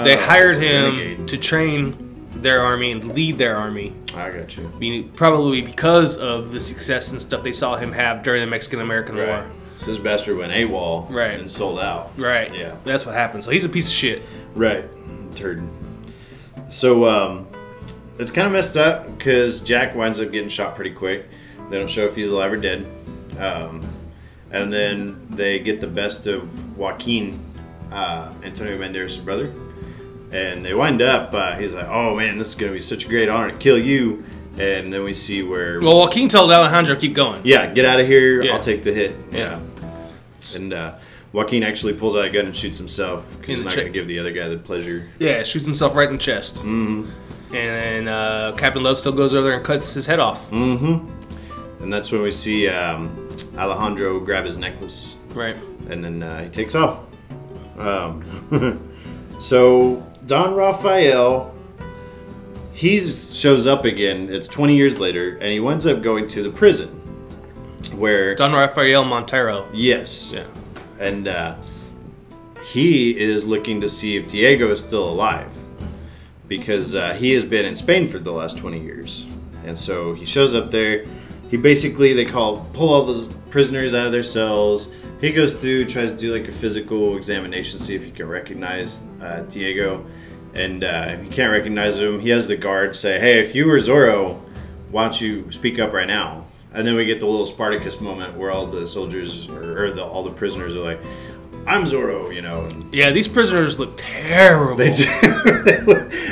They hired him renegade. to train their army and lead their army. I got you. Probably because of the success and stuff they saw him have during the Mexican-American War. So this bastard went AWOL and sold out. Right. Yeah. That's what happened. So he's a piece of shit. Right. Turd. So it's kind of messed up because Jack winds up getting shot pretty quick. They don't show if he's alive or dead. And then they get the best of Joaquin, Antonio Banderas' brother. And they wind up, he's like, oh man, this is going to be such a great honor to kill you. And then we see where... Well, Joaquin told Alejandro, keep going. Yeah, get out of here, Yeah. I'll take the hit. Yeah. And Joaquin actually pulls out a gun and shoots himself because he's not going to give the other guy the pleasure. Yeah, shoots himself right in the chest. Mm-hmm. And then Captain Love still goes over there and cuts his head off. Mm-hmm. And that's when we see Alejandro grab his necklace. Right. And then he takes off. So Don Rafael, he shows up again. It's 20 years later, and he winds up going to the prison where Don Rafael Montero. Yes. Yeah. And he is looking to see if Diego is still alive because he has been in Spain for the last 20 years. And so he shows up there. He basically, pull all the prisoners out of their cells. He goes through, tries to do like a physical examination, see if he can recognize Diego. And if he can't recognize him, he has the guard say, hey, if you were Zorro, why don't you speak up right now? And then we get the little Spartacus moment where all the soldiers, all the prisoners are like, I'm Zorro, you know. And yeah, these prisoners look terrible. They do.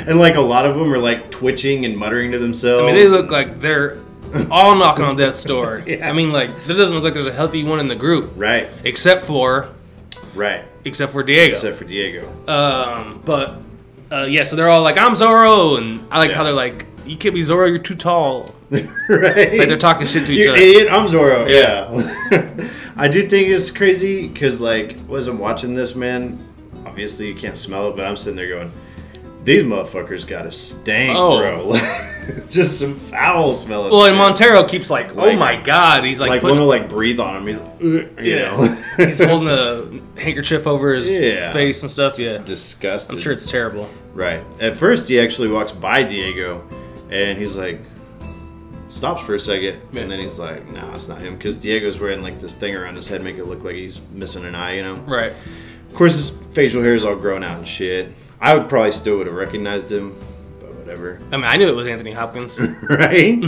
And like a lot of them are like twitching and muttering to themselves. I mean, they look like they're all knocking on death's door. Yeah. I mean, like, it doesn't look like there's a healthy one in the group. Right. Except for Diego. Except for Diego. Yeah, so they're all like, I'm Zorro, and I like how they're like, you can't be Zorro, you're too tall. Right. Like they're talking shit to each You're other. Idiot, I'm Zorro. Yeah. I do think it's crazy because, like, as I'm watching this, man, obviously you can't smell it, but I'm sitting there going, these motherfuckers got a stank, bro. Just some foul smelling. Well, and Montero keeps like, oh my god, he's like one will like breathe on him. He's like, you know. He's holding a handkerchief over his face and stuff. Just yeah, disgusting. I'm sure it's terrible. Right. At first, he actually walks by Diego, and he's like, stops for a second, and then he's like, no, it's not him, because Diego's wearing like this thing around his head, make it look like he's missing an eye, you know. Right. Of course, his facial hair is all grown out and shit. I would probably still would have recognized him, but whatever. I mean, I knew it was Anthony Hopkins. Right?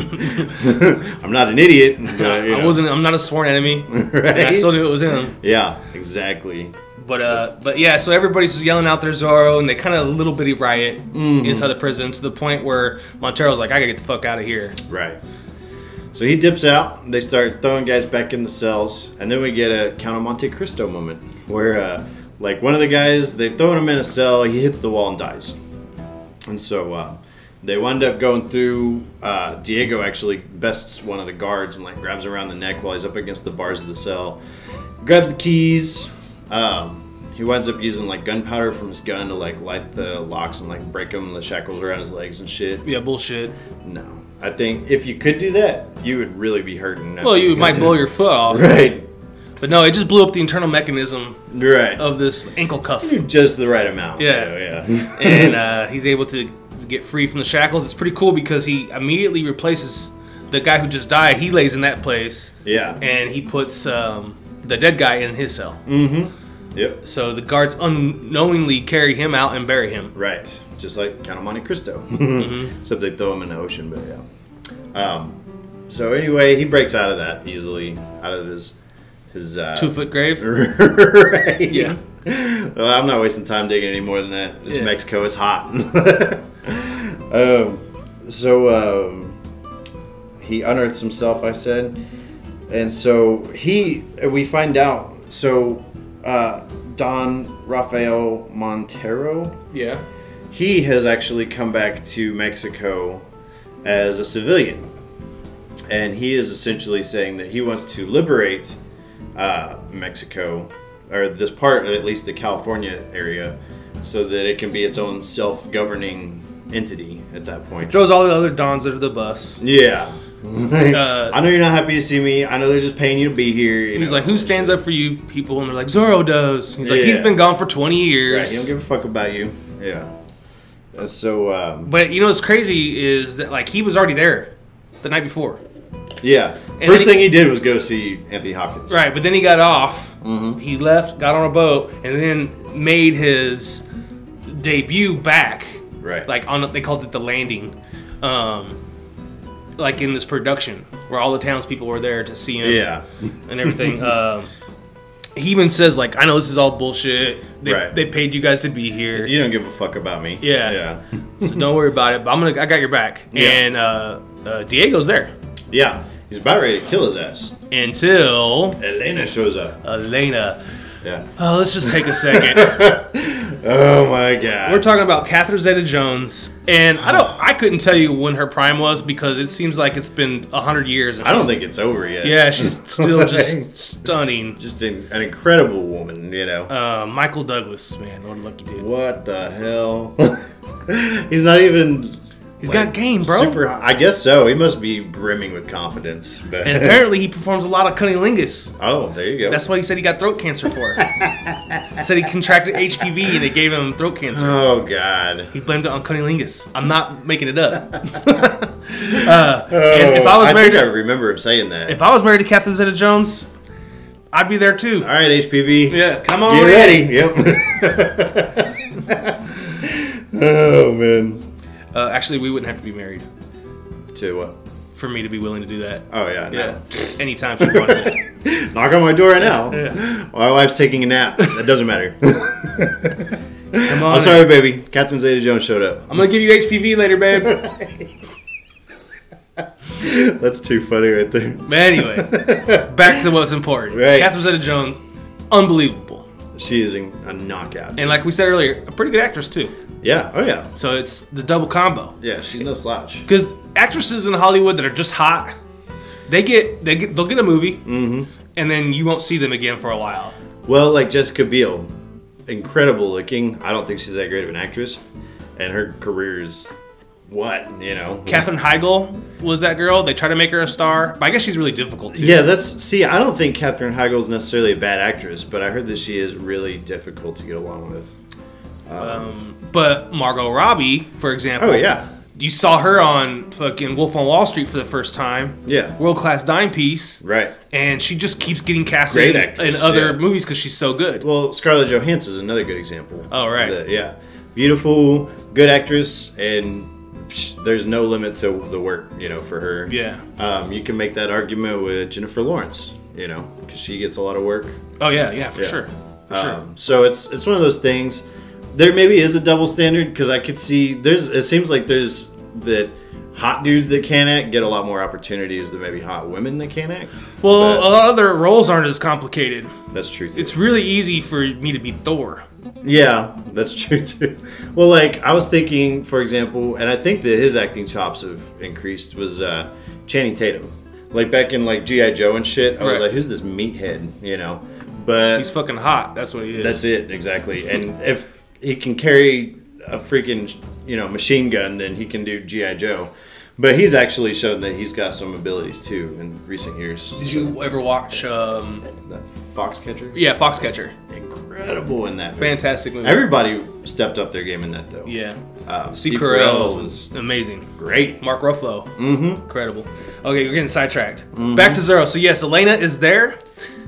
I'm not an idiot. But, you know. I'm not a sworn enemy. Right? And I still knew it was him. Yeah, exactly. But yeah, so everybody's yelling out their Zorro, and they kind of a little bitty riot inside the prison to the point where Montero's like, I gotta get the fuck out of here. Right. So he dips out, they start throwing guys back in the cells, and then we get a Count of Monte Cristo moment where like one of the guys, they throw him in a cell, he hits the wall and dies. And so they wind up going through, Diego actually bests one of the guards and like grabs him around the neck while he's up against the bars of the cell. Grabs the keys, he winds up using like gunpowder from his gun to like light the locks and like break them, the shackles around his legs and shit. Yeah, bullshit. No, I think if you could do that, you would really be hurting. Well, you might blow your foot off. Right. But no, it just blew up the internal mechanism of this ankle cuff. Just the right amount. Yeah. And he's able to get free from the shackles. It's pretty cool because he immediately replaces the guy who just died. He lays in that place. Yeah. And he puts the dead guy in his cell. Mm-hmm. Yep. So the guards unknowingly carry him out and bury him. Right. Just like Count of Monte Cristo. Except they throw him in the ocean, but yeah. So anyway, he breaks out of that easily, out of his 2-foot grave. Right. Yeah. Well, I'm not wasting time digging any more than that. It's Mexico. It's hot. He unearths himself, I said, and so we find out. So Don Rafael Montero. Yeah. He has actually come back to Mexico as a civilian, and he is essentially saying that he wants to liberate Mexico, or this part, at least the California area, so that it can be its own self-governing entity at that point. Throws all the other Dons under the bus. Yeah. I know you're not happy to see me. I know they're just paying you to be here. He's like, who stands up for you people? And they're like, Zorro does. He's like, he's been gone for 20 years. Right, he don't give a fuck about you. Yeah. So, but you know what's crazy is that like he was already there the night before. Yeah. First thing he did was go see Anthony Hopkins. Right, but then he got off. He left, got on a boat, and then made his debut back. Right. Like they called it the landing. Like in this production where all the townspeople were there to see him. Yeah. And everything. He even says like, I know this is all bullshit. They paid you guys to be here. You don't give a fuck about me. Yeah. So don't worry about it. But I got your back. Yeah. And Diego's there. Yeah. He's about ready to kill his ass. Until Elena shows up. Elena. Yeah. Oh, let's just take a second. Oh my god. We're talking about Catherine Zeta-Jones, and I couldn't tell you when her prime was because it seems like it's been 100 years. I don't think it's over yet. Yeah, she's still just stunning. Just an incredible woman, you know. Michael Douglas, man, what a lucky dude. What the hell? He's not even. He's got game, bro. Super. I guess so. He must be brimming with confidence. But. And apparently he performs a lot of cunnilingus. Oh, there you go. That's why he said he got throat cancer for. He said he contracted HPV and they gave him throat cancer. Oh, God. He blamed it on cunnilingus. I'm not making it up. And if I was married, I remember him saying that. If I was married to Catherine Zeta-Jones, I'd be there too. All right, HPV. Yeah, come on. Get ready. Yep. Oh, man. Actually, we wouldn't have to be married. To what? For me to be willing to do that. Oh, yeah. No. Yeah. Anytime she wanted. Knock on my door right now. Yeah. My wife's taking a nap. That doesn't matter. Come on. I'm sorry, baby. Catherine Zeta-Jones showed up. I'm going to give you HPV later, babe. That's too funny right there. But anyway, back to what's important. Right. Catherine Zeta-Jones, unbelievable. She is a knockout. And like we said earlier, a pretty good actress too. Yeah. Oh, yeah. So it's the double combo. Yeah, she's no slouch. Because actresses in Hollywood that are just hot, they'll get a movie, and then you won't see them again for a while. Well, like Jessica Biel, incredible looking. I don't think she's that great of an actress, and her career is what, you know. Katherine Heigl was that girl. They try to make her a star, but I guess she's really difficult too. Yeah, I don't think Katherine Heigl is necessarily a bad actress, but I heard that she is really difficult to get along with. But Margot Robbie, for example. Oh, yeah. You saw her on fucking Wolf on Wall Street for the first time. Yeah. World Class Dime Piece. Right. And she just keeps getting casted in other movies because she's so good. Well, Scarlett Johansson is another good example. Oh, right. Yeah. Beautiful, good actress, and there's no limit to the work, you know, for her. Yeah. You can make that argument with Jennifer Lawrence, you know, because she gets a lot of work. Oh, yeah, for sure. For sure. So it's one of those things. There maybe is a double standard because I could see it seems like there's that hot dudes that can act get a lot more opportunities than maybe hot women that can act. Well, a lot of their roles aren't as complicated. That's true too. It's really easy for me to be Thor. Yeah, that's true too. Well, like I was thinking, for example, and I think that his acting chops have increased was Channing Tatum. Like back in like G.I. Joe and shit, I was like, who's this meathead, you know? But he's fucking hot. That's what he is. That's it, exactly. And if he can carry a freaking, machine gun, then he can do G.I. Joe. But he's actually shown that he's got some abilities too in recent years. Did you ever watch that Foxcatcher? Yeah, Foxcatcher. Incredible in that movie. Fantastic movie. Everybody stepped up their game in that though. Yeah. Steve Carell was amazing. Great. Mark Ruffalo. Incredible. Okay, we're getting sidetracked. Back to Zorro. So yes, Elena is there.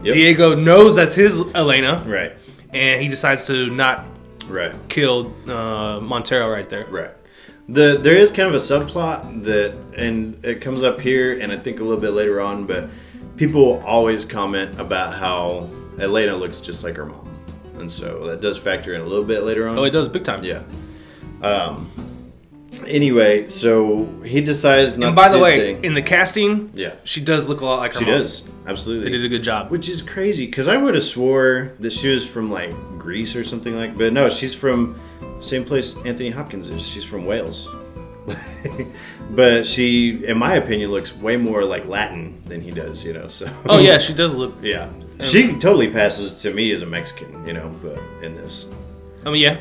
Yep. Diego knows that's his Elena. Right. And he decides to not kill Montero right there. Right. There is kind of a subplot and it comes up here and I think a little bit later on, but people always comment about how Elena looks just like her mom. And so that does factor in a little bit later on. Oh, it does, big time. Yeah. Anyway, so he decides not to do And by the way, in the casting, she does look a lot like her mom. She does, absolutely. They did a good job. Which is crazy, because I would have swore that she was from, like, Greece or something like that. But no, she's from the same place Anthony Hopkins is. She's from Wales. But she, in my opinion, looks way more like Latin than he does, so. Oh, yeah, she does look. Yeah. She totally passes to me as a Mexican, but in this. I mean, yeah.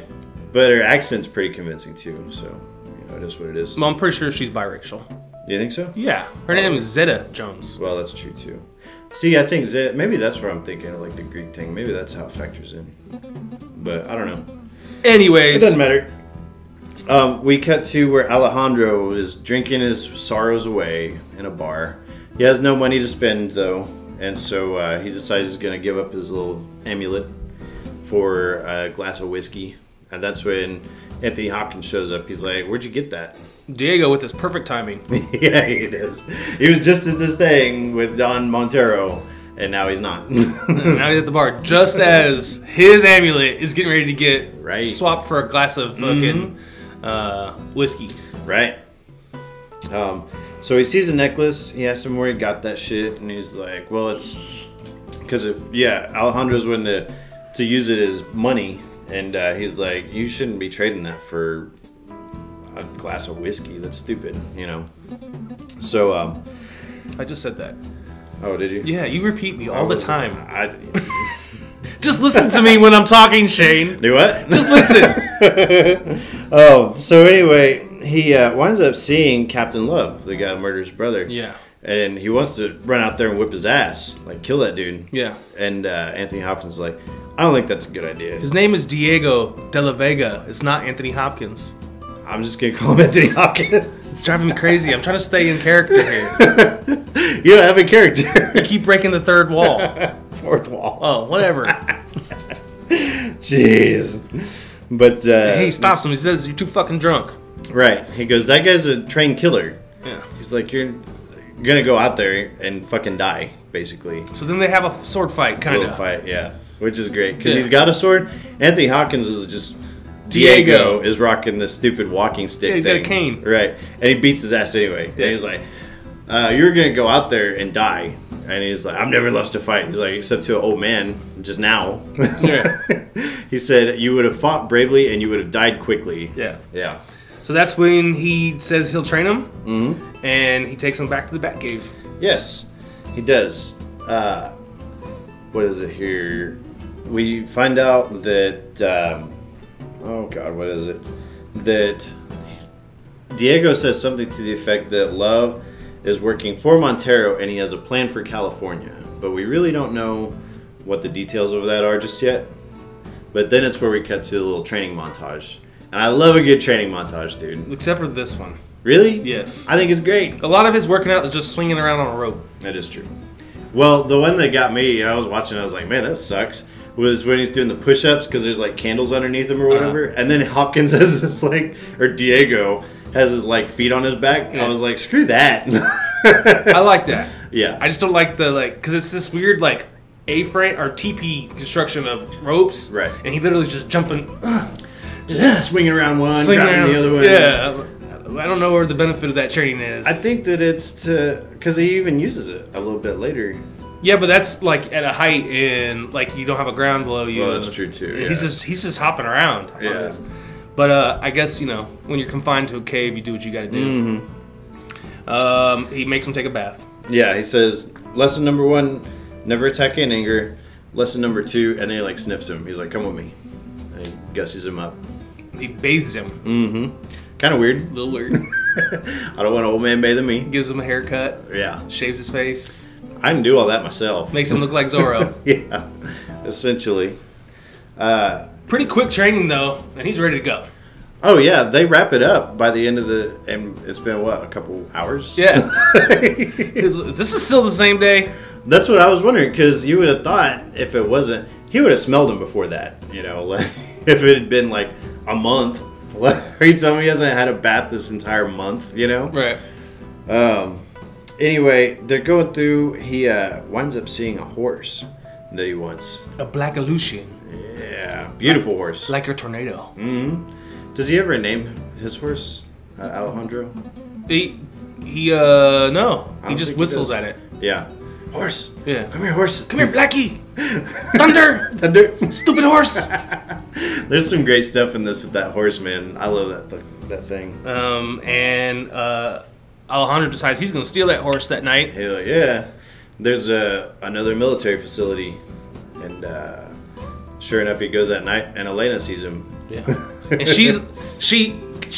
But her accent's pretty convincing, too, so. It is what it is. Well, I'm pretty sure she's biracial. You think so? Yeah. Her name is Zeta Jones. Well, that's true too. See, I think Zeta, maybe that's where I'm thinking of, like the Greek thing. Maybe that's how it factors in. But I don't know. Anyways. It doesn't matter. We cut to where Alejandro is drinking his sorrows away in a bar. He has no money to spend, though. And so he decides he's going to give up his little amulet for a glass of whiskey. And that's when Anthony Hopkins shows up. He's like, "Where'd you get that?" Diego with his perfect timing. Yeah, he does. He was just at this thing with Don Montero, and now he's not. Now he's at the bar, just as his amulet is getting ready to get swapped for a glass of fucking whiskey. Right. So he sees a necklace. He asks him where he got that shit, and he's like, "Well, it's because Alejandro's willing to use it as money." And he's like, "You shouldn't be trading that for a glass of whiskey. That's stupid, So, I just said that. Oh, did you? Yeah, you repeat me all the time. Just listen to me when I'm talking, Shane. Do what? Just listen. So anyway, he winds up seeing Captain Love, the guy who murdered his brother. Yeah. And he wants to run out there and whip his ass, like kill that dude. Yeah. And Anthony Hopkins is like, "I don't think that's a good idea." His name is Diego de la Vega. It's not Anthony Hopkins. I'm just gonna call him Anthony Hopkins. It's driving me crazy. I'm trying to stay in character here. You don't have a character. You keep breaking the third wall. Fourth wall. Oh, whatever. Jeez. But he stops him. He says, "You're too fucking drunk." Right. He goes, "That guy's a trained killer." Yeah. He's like, "You're gonna go out there and fucking die, basically." So then they have a sword fight, kind of. Fight, yeah. Which is great, because he's got a sword. Anthony Hopkins is just... Diego is rocking this stupid walking stick he's thing. got a cane. Right. And he beats his ass anyway. Yeah. And he's like, "You're gonna go out there and die." And he's like, "I've never lost a fight." He's like, "Except to an old man, just now." Yeah. He said, "You would have fought bravely and you would have died quickly." Yeah. Yeah. So that's when he says he'll train him, and he takes him back to the Batcave. Yes, he does. What is it here? We find out that, oh God, what is it? That Diego says something to the effect that Love is working for Montero and he has a plan for California. But we really don't know what the details of that are just yet. But then it's where we cut to a little training montage. And I love a good training montage, dude. Except for this one. Really? Yes. I think it's great. A lot of his working out is just swinging around on a rope. That is true. Well, the one that got me, I was watching, I was like, "Man, that sucks," was when he's doing the push-ups because there's like candles underneath him or whatever. And then Hopkins has his or Diego has his feet on his back. Yeah. I was like, screw that. I like that. Yeah. I just don't like the because it's this weird A-frame or TP construction of ropes. Right. And he literally just jumping. Just swinging around one, grabbing the other one. Yeah. I don't know where the benefit of that training is. I think that it's because he even uses it a little bit later. Yeah, but that's at a height and you don't have a ground below you. Well, that's true too. Yeah. He's just hopping around. Yeah. But I guess when you're confined to a cave, you do what you got to do. Mm-hmm. He makes him take a bath. Yeah, he says lesson number 1: never attack in anger. lesson number 2, and then he like sniffs him. He's like, come with me. And he gussies him up. He bathes him. Mm-hmm. Kind of weird. A little weird. I don't want an old man bathing me. Gives him a haircut. Yeah. Shaves his face. I can do all that myself. Makes him look like Zorro. Yeah, essentially. Pretty quick training though, and he's ready to go. Oh yeah, they wrap it up by the end of the, and it's been what, a couple hours? Yeah. This is still the same day. That's what I was wondering, because you would have thought if it wasn't, he would have smelled him before that. You know, like if it had been like a month. Are you telling me he hasn't had a bath this entire month? You know? Right. Anyway, they're going through. He winds up seeing a horse that he wants. A black Aleutian. Yeah, beautiful horse. Like a tornado. Mm-hmm. Does he ever name his horse Alejandro? No. He just whistles at it. Yeah. Horse. Yeah. Come here, horse. Come here, Blackie. Thunder. Thunder. Stupid horse. There's some great stuff in this with that horse, man. I love that thing. And Alejandro decides he's going to steal that horse that night. Hell yeah. There's another military facility, and sure enough, he goes that night, and Elena sees him. Yeah. And she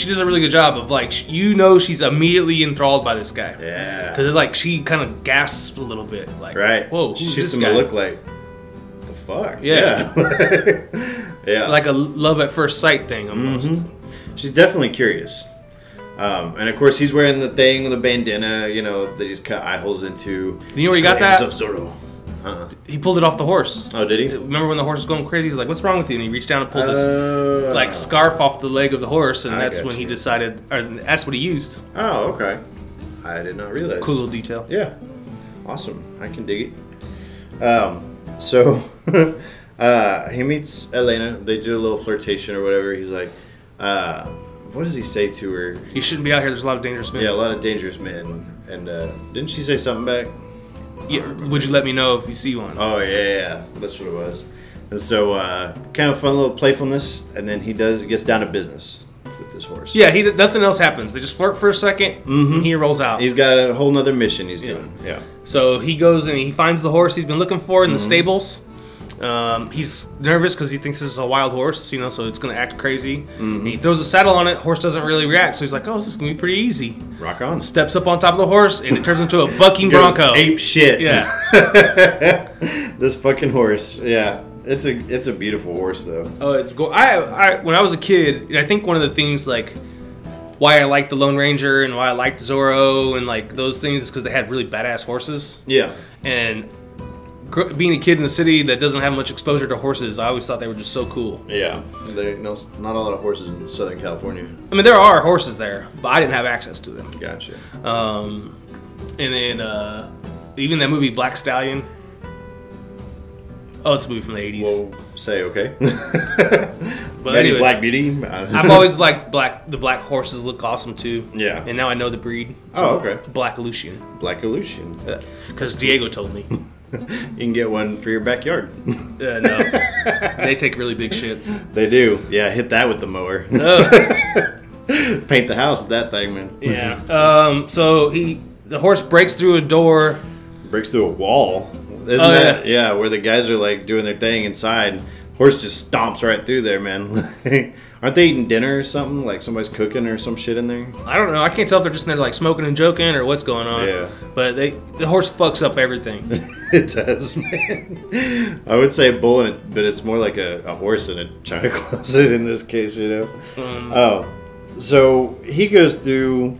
does a really good job of like, she's immediately enthralled by this guy. Yeah. Because like she kind of gasps a little bit, like, right. Whoa, who's shoots this him guy? to look like, the fuck? Yeah. Yeah. Like a love at first sight thing almost. Mm-hmm. She's definitely curious. And of course, he's wearing the thing with the bandana, you know, that he's cut eye holes into. You know where he got that? Mask of Zorro. He pulled it off the horse. Oh, did he? Remember when the horse was going crazy? He's like, "What's wrong with you?" And he reached down and pulled this like scarf off the leg of the horse, and that's when he decided, or that's what he used. Oh, okay. I did not realize. Cool little detail. Yeah, awesome. I can dig it. So he meets Elena. They do a little flirtation or whatever. He's like, what does he say to her? You shouldn't be out here. There's a lot of dangerous men. Yeah, a lot of dangerous men. And didn't she say something back? Yeah, would you let me know if you see one? Oh yeah, that's what it was. And so kind of fun little playfulness, and then he gets down to business with this horse. Yeah, nothing else happens. They just flirt for a second, and he rolls out. He's got a whole nother mission he's doing. Yeah. So he goes and he finds the horse he's been looking for in the stables. He's nervous because he thinks this is a wild horse, you know, so it's going to act crazy. And he throws a saddle on it. Horse doesn't really react, so he's like, "Oh, this is going to be pretty easy." Rock on. Steps up on top of the horse, and it turns into a bucking bronco. Ape shit. Yeah. This fucking horse. Yeah. It's a beautiful horse though. Oh, it's go. When I was a kid, I think one of the things like why I liked the Lone Ranger and why I liked Zorro and like those things is because they had really badass horses. Yeah. And being a kid in the city that doesn't have much exposure to horses, I always thought they were just so cool. Yeah, not a lot of horses in Southern California. I mean, there are horses there, but I didn't have access to them. Gotcha. And then even that movie Black Stallion. Oh, it's a movie from the 80s. We'll say okay. But anyways, Black Beauty. I've always liked the black horses look awesome too. Yeah. And now I know the breed. So okay. Black Aleutian. Black Aleutian. Because Diego told me. You can get one for your backyard. No. They take really big shits. They do. Yeah, hit that with the mower. Paint the house with that thing, man. Yeah. So the horse breaks through a door. Breaks through a wall. Isn't that? Yeah, where the guys are like doing their thing inside. Horse just stomps right through there, man. Aren't they eating dinner or something? Like somebody's cooking or some shit in there? I don't know. I can't tell if they're just in there like smoking and joking or what's going on. Yeah. But the horse fucks up everything. It does, man. I would say a bull, but it's more like a horse in a china closet in this case, you know? So he goes through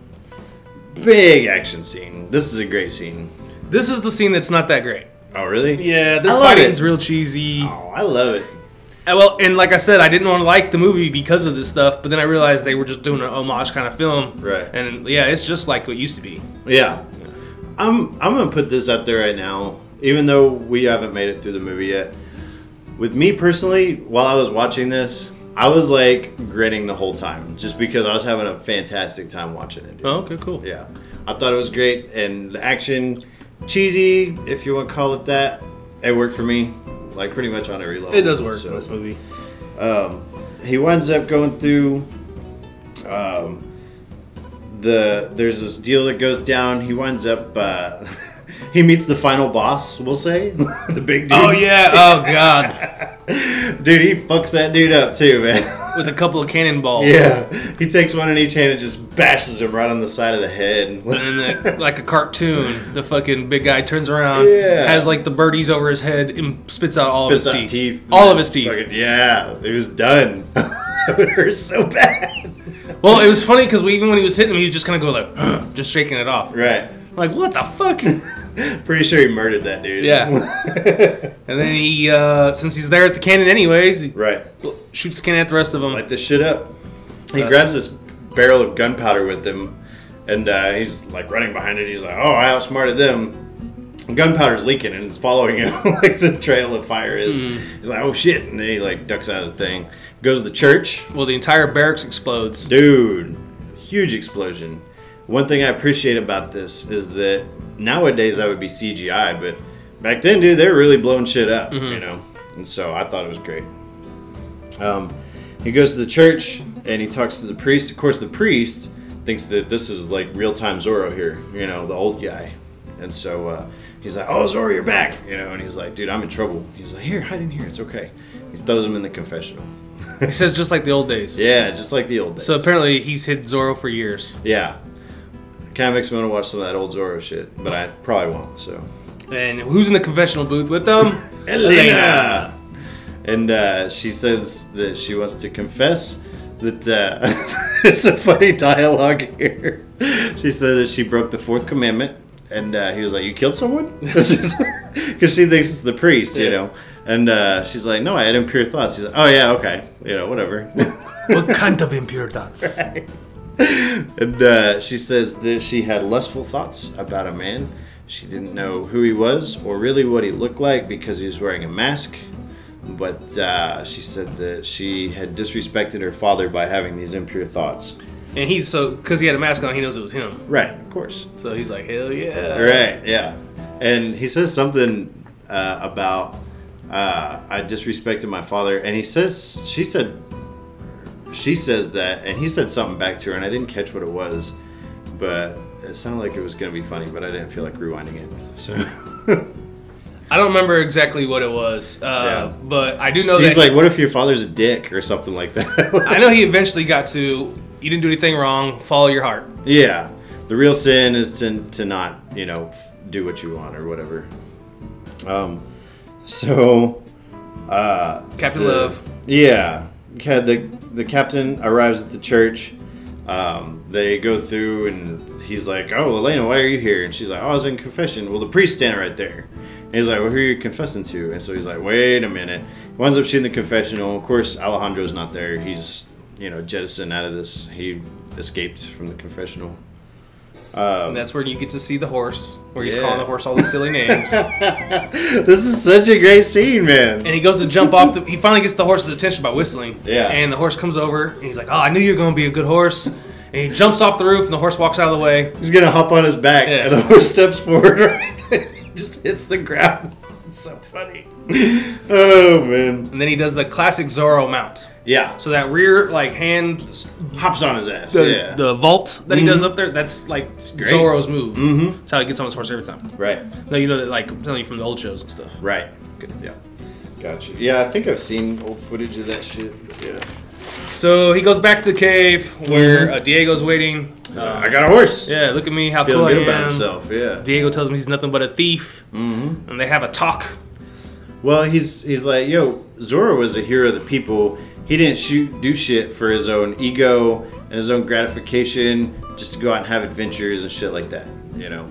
big action scene. This is a great scene. This is the scene that's not that great. Oh, really? Yeah, their fighting's real cheesy. Oh, I love it. Well, and like I said, I didn't want to like the movie because of this stuff, but then I realized they were just doing an homage kind of film. Right. And yeah, it's just like what used to be. Yeah. I'm going to put this up there right now, even though we haven't made it through the movie yet. With me personally, while I was watching this, I was like grinning the whole time just because I was having a fantastic time watching it. Dude. Oh, okay, cool. Yeah. I thought it was great, and the action, cheesy, if you want to call it that, it worked for me. Like pretty much on every level. It does work in this movie. He winds up going through. There's this deal that goes down. He winds up. he meets the final boss, we'll say. The big dude. Oh, yeah. Oh, God. Dude, he fucks that dude up too, man. With a couple of cannonballs. Yeah. He takes one in each hand and just bashes him right on the side of the head. And then, like a cartoon, the fucking big guy turns around, Yeah. has like the birdies over his head, and spits out all of his teeth. All of his teeth. Fucking, yeah. It was done. It would hurt so bad. Well, it was funny because even when he was hitting him, he was just kind of going like, just shaking it off. Right. Like, what the fuck? Pretty sure he murdered that dude. Yeah. And then he, since he's there at the cannon anyways, he right. shoots the cannon at the rest of them. Light this shit up. He grabs this barrel of gunpowder with him, and he's like running behind it. He's like, oh, I outsmarted them. Gunpowder's leaking and it's following him like the trail of fire is. He's like, oh shit, and then he like ducks out of the thing. Goes to the church. Well, the entire barracks explodes. Dude, huge explosion. One thing I appreciate about this is that nowadays that would be CGI, but back then, dude, they were really blowing shit up, you know? And so I thought it was great. He goes to the church and he talks to the priest. Of course, the priest thinks that this is like real-time Zorro here, you know, the old guy. And so he's like, oh, Zorro, you're back, you know? And he's like, dude, I'm in trouble. He's like, here, hide in here, it's okay. He throws him in the confessional. He says just like the old days. Yeah, just like the old days. So apparently he's hid Zorro for years. Yeah. Kind of makes me want to watch some of that old Zorro shit, but I probably won't, so. And who's in the confessional booth with them? Elena! And she says that she wants to confess that, there's a funny dialogue here. She said that she broke the 4th commandment, and he was like, you killed someone? Because she thinks it's the priest, you know? And she's like, no, I had impure thoughts. He's like, oh yeah, okay, you know, whatever. What kind of impure thoughts? Right. And she says that she had lustful thoughts about a man. She didn't know who he was or really what he looked like because he was wearing a mask. But she said that she had disrespected her father by having these impure thoughts. And he's because he had a mask on, he knows it was him. Right, of course. So he's like, hell yeah. Right, yeah. And he says something about I disrespected my father, and she says that, and he said something back to her, and I didn't catch what it was, but it sounded like it was going to be funny, but I didn't feel like rewinding it. So I don't remember exactly what it was, but I do know he's like, what if your father's a dick or something like that? I know he eventually got to, you didn't do anything wrong, follow your heart. Yeah, the real sin is to not, you know, do what you want or whatever. Captain Love. Yeah. The captain arrives at the church. They go through and he's like, oh, Elena, why are you here? And she's like, oh, I was in confession. Well, the priest's standing right there. And he's like, well, who are you confessing to? And so he's like, wait a minute. He winds up shooting the confessional. Of course, Alejandro's not there. He's, you know, jettisoned out of this. He escaped from the confessional. And that's where you get to see the horse, where he's calling the horse all these silly names. This is such a great scene, man. And he goes to jump off. He finally gets the horse's attention by whistling. Yeah. And the horse comes over, and he's like, oh, I knew you were going to be a good horse. And he jumps off the roof, and the horse walks out of the way. He's going to hop on his back, and the horse steps forward right there. He just hits the ground. It's so funny. Oh, man. And then he does the classic Zorro mount. Yeah. So that rear, like, hand hops on his ass. The vault that he does up there, that's like Zorro's move. Mm-hmm. That's how he gets on his horse every time. Right. No, you know that, like, I'm telling you from the old shows and stuff. Right. Good. Yeah. Gotcha. Yeah, I think I've seen old footage of that shit. Yeah. So he goes back to the cave where Diego's waiting. I got a horse. Yeah, look at me, how Feeling cool I am. good about himself. Yeah. Diego tells him he's nothing but a thief, and they have a talk. Well, he's like, yo, Zorro was a hero of the people. He didn't do shit for his own ego and his own gratification, just to go out and have adventures and shit like that, you know.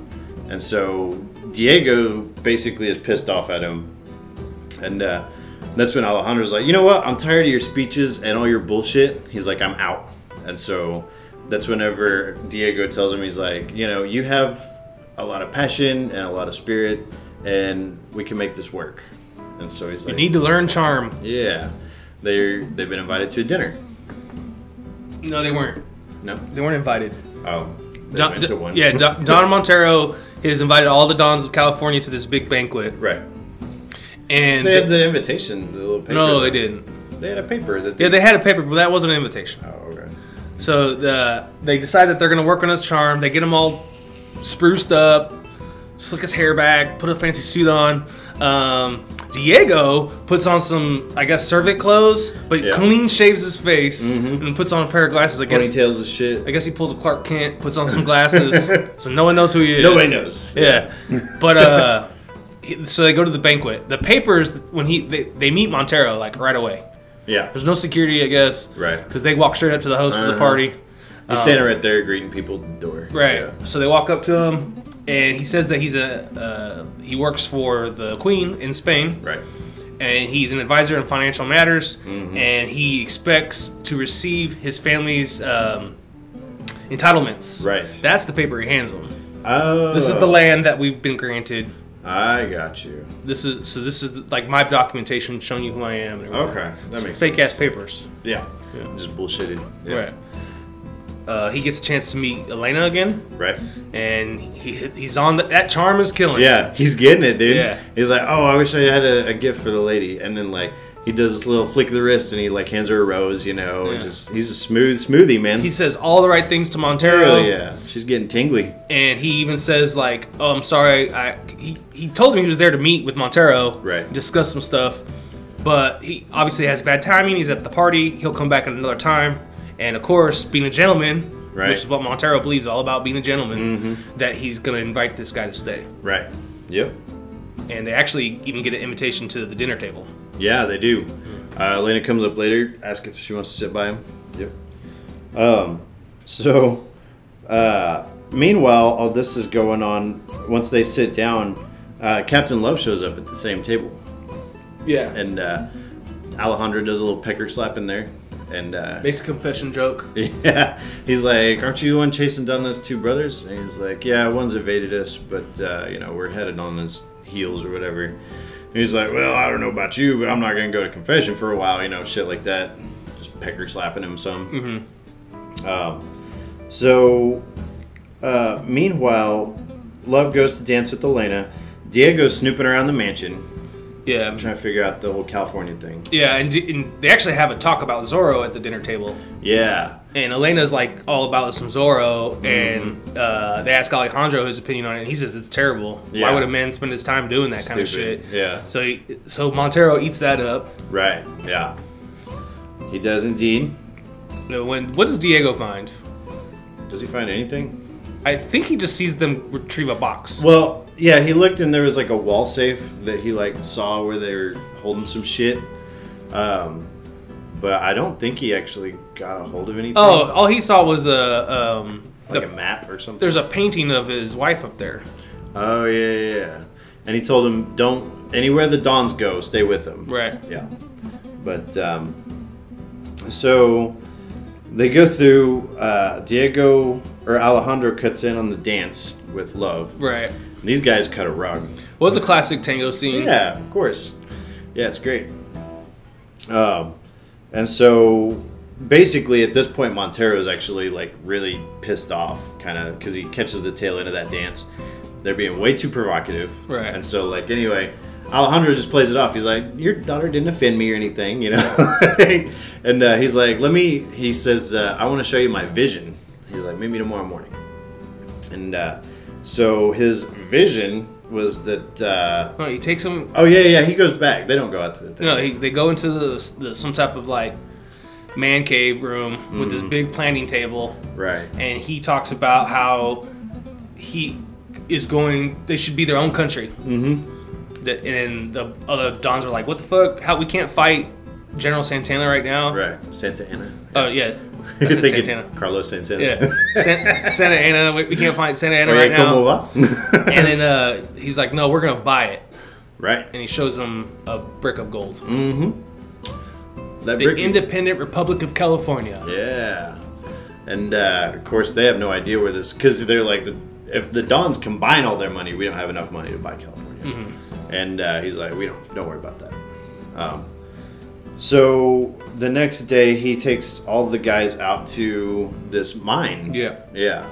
And so Diego basically is pissed off at him, and that's when Alejandro's like, you know what? I'm tired of your speeches and all your bullshit. He's like, I'm out. And so that's whenever Diego tells him, he's like, you know, you have a lot of passion and a lot of spirit, and we can make this work. And so he's like, you need to learn charm. Yeah. They've been invited to a dinner. No, they weren't. No? They weren't invited. Oh. They went to one. Yeah, Don Montero has invited all the Dons of California to this big banquet. Right. And they had the invitation, the little paper. No, they didn't. They had a paper. Yeah, they had a paper, but that wasn't an invitation. Oh, okay. So they decide that they're going to work on his charm. They get him all spruced up, slick his hair back, put a fancy suit on. Diego puts on some, I guess, servant clothes, but clean shaves his face and puts on a pair of glasses. I guess ponytails his shit. I guess he pulls a Clark Kent, puts on some glasses, so no one knows who he is. Nobody knows. Yeah, but so they go to the banquet. The papers when they meet Montero like right away. Yeah. There's no security, I guess. Right. Because they walk straight up to the host of the party. He's standing right there greeting people at the door. Right. Yeah. So they walk up to him, and he says that he works for the Queen in Spain. Right. And he's an advisor in financial matters, and he expects to receive his family's entitlements. Right. That's the paper he hands him. Oh. This is the land that we've been granted. I got you. This is like my documentation showing you who I am. And okay, that makes fake sense. ass papers. Yeah. Just bullshitted. Yeah. Right. He gets a chance to meet Elena again. Right. And he's on that charm is killing. Yeah, he's getting it, dude. Yeah. He's like, oh, I wish I had a gift for the lady, and then like he does this little flick of the wrist, and he like hands her a rose, you know. And just he's a smoothie, man. He says all the right things to Montero. Hell yeah, she's getting tingly. And he even says like, oh, I'm sorry. He told him he was there to meet with Montero. Right. Discuss some stuff, but he obviously has bad timing. He's at the party. He'll come back at another time. And of course, being a gentleman, which is what Montero believes, all about being a gentleman, that he's going to invite this guy to stay. Right. Yep. And they actually even get an invitation to the dinner table. Yeah, they do. Elena comes up later, asks if she wants to sit by him. Yep. Meanwhile, all this is going on. Once they sit down, Captain Love shows up at the same table. Yeah. And Alejandro does a little pecker slap in there. And makes a confession joke. Yeah, he's like, "Aren't you the one chasing down those two brothers?" And he's like, "Yeah, one's evaded us, but you know, we're headed on his heels or whatever." And he's like, "Well, I don't know about you, but I'm not gonna go to confession for a while, you know, shit like that." Just pecker slapping him some. Meanwhile, Love goes to dance with Elena. Diego's snooping around the mansion. Yeah, I'm trying to figure out the whole California thing. Yeah, and they actually have a talk about Zorro at the dinner table. Yeah. And Elena's like all about some Zorro, and they ask Alejandro his opinion on it, and he says it's terrible. Yeah. Why would a man spend his time doing that kind of shit? Yeah. So Montero eats that up. Right. Yeah. He does indeed. What does Diego find? Does he find anything? I think he just sees them retrieve a box. Well, yeah, he looked and there was like a wall safe that he like saw where they were holding some shit. But I don't think he actually got a hold of anything. Oh, all he saw was a map or something. There's a painting of his wife up there. Oh yeah. And he told him, "Don't anywhere the Dons go, stay with them." Right. Yeah. But so they go through. Diego or Alejandro cuts in on the dance with Love. Right. These guys cut a rug. Well, it's a classic tango scene. Yeah, of course. Yeah, it's great. And so basically at this point Montero is actually like really pissed off, kind of, because he catches the tail end of that dance. They're being way too provocative. Right. And so like anyway, Alejandro just plays it off. He's like, "Your daughter didn't offend me or anything, you know." And he's like, he says, "I want to show you my vision." He's like, "Maybe tomorrow morning." And so his vision was that. He takes him. Oh yeah, he goes back. They don't go out to the thing. No, they go into some type of like man cave room with this big planning table. Right. And he talks about how he is going. They should be their own country. Mm-hmm. And the other Dons are like, "What the fuck? How we can't fight General Santana right now?" Right. Santa Ana. Oh yeah. I said Santana. Carlos Santana. Yeah. Santa Ana. We can't find Santa Ana right now. And then he's like, "No, we're gonna buy it." Right. And he shows them a brick of gold. Mm-hmm. The Independent Republic of California. Yeah. And of course they have no idea where this, because they're like, if the Dons combine all their money, we don't have enough money to buy California. Mm-hmm. And he's like, don't worry about that. So the next day he takes all the guys out to this mine. Yeah. Yeah.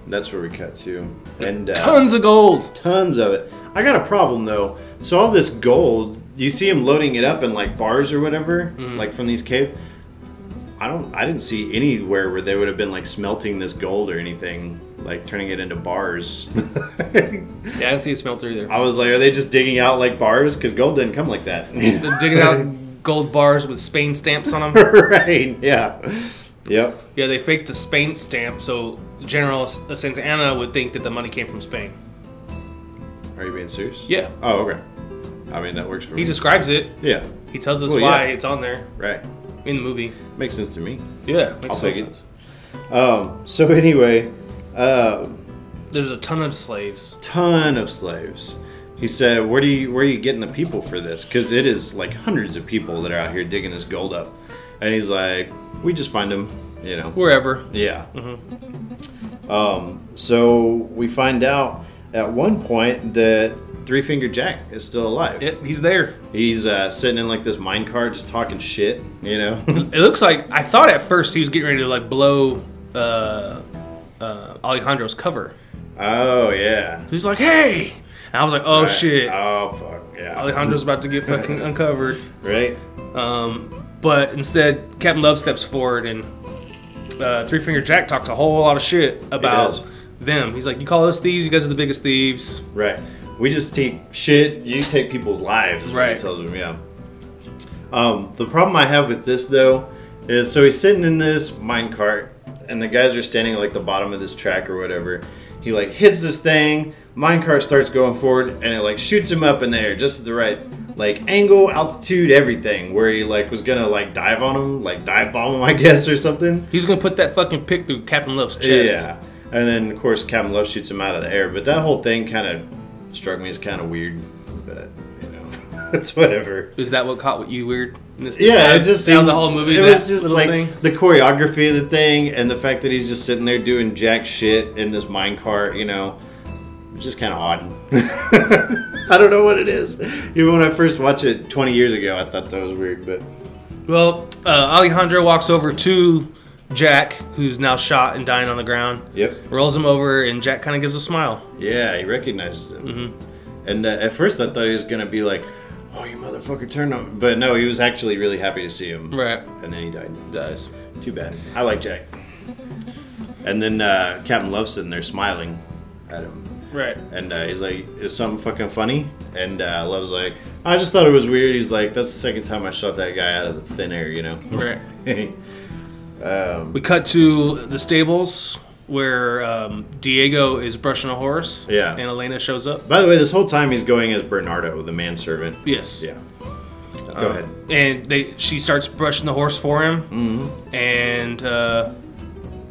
That's where we cut to. And tons of gold. Tons of it. I got a problem though. So all this gold, you see him loading it up in like bars or whatever, like from these caves. I didn't see anywhere where they would have been like smelting this gold or anything, like turning it into bars. Yeah, I didn't see a smelter either. I was like, are they just digging out like bars? Because gold didn't come like that. They're digging out gold bars with Spain stamps on them. Right, yeah. Yep. Yeah, they faked a Spain stamp, so General Santa Anna would think that the money came from Spain. Are you being serious? Yeah. Oh, okay. I mean, that works for me. He describes it. Yeah. He tells us why it's on there. Right. In the movie. Makes sense to me. Yeah, makes I'll take sense. it. So anyway, there's a ton of slaves. Ton of slaves. He said, where are you getting the people for this? Because it is like hundreds of people that are out here digging this gold up. And he's like, we just find them, you know. Wherever. Yeah. So we find out at one point that Three Finger Jack is still alive. Yep, he's there. He's sitting in like this minecart just talking shit, you know. It looks like, I thought at first he was getting ready to like blow Alejandro's cover. Oh, yeah. He's like, hey! And I was like, oh shit. Oh, fuck, yeah. Alejandro's about to get fucking uncovered. Right. But instead, Captain Love steps forward and Three Finger Jack talks a whole lot of shit about them. He's like, you call us thieves? You guys are the biggest thieves. Right. We just take shit. You take people's lives. Is right. What he tells them. Yeah. The problem I have with this though is so he's sitting in this minecart and the guys are standing at like the bottom of this track or whatever. He like hits this thing. Minecart starts going forward and it like shoots him up in the air just at the right like angle, altitude, everything. Where he like was gonna like dive on him, like dive bomb him, I guess, or something. He's gonna put that fucking pick through Captain Love's chest. Yeah. And then of course Captain Love shoots him out of the air. But that whole thing kind of struck me as kind of weird, but you know, it's whatever. Is that what caught you weird? In this yeah, it just seemed the whole movie. It was just like thing? The choreography of the thing and the fact that he's just sitting there doing jack shit in this minecart. You know, it's just kind of odd. I don't know what it is. Even when I first watched it 20 years ago, I thought that was weird. But well, Alejandro walks over to Jack, who's now shot and dying on the ground. Yep. Rolls him over, and Jack kind of gives a smile. Yeah, he recognizes him. And at first I thought he was going to be like, oh, you motherfucker, turn on. But no, he was actually really happy to see him. Right. And then he died. Dies. Too bad. I like Jack. And then Captain Love's sitting there smiling at him. Right. And he's like, is something fucking funny? And Love's like, I just thought it was weird. He's like, that's the second time I shot that guy out of the thin air, you know? Right. We cut to the stables where Diego is brushing a horse. Yeah. And Elena shows up. By the way, this whole time he's going as Bernardo, the manservant. Yes. Yeah. Go ahead. And she starts brushing the horse for him. And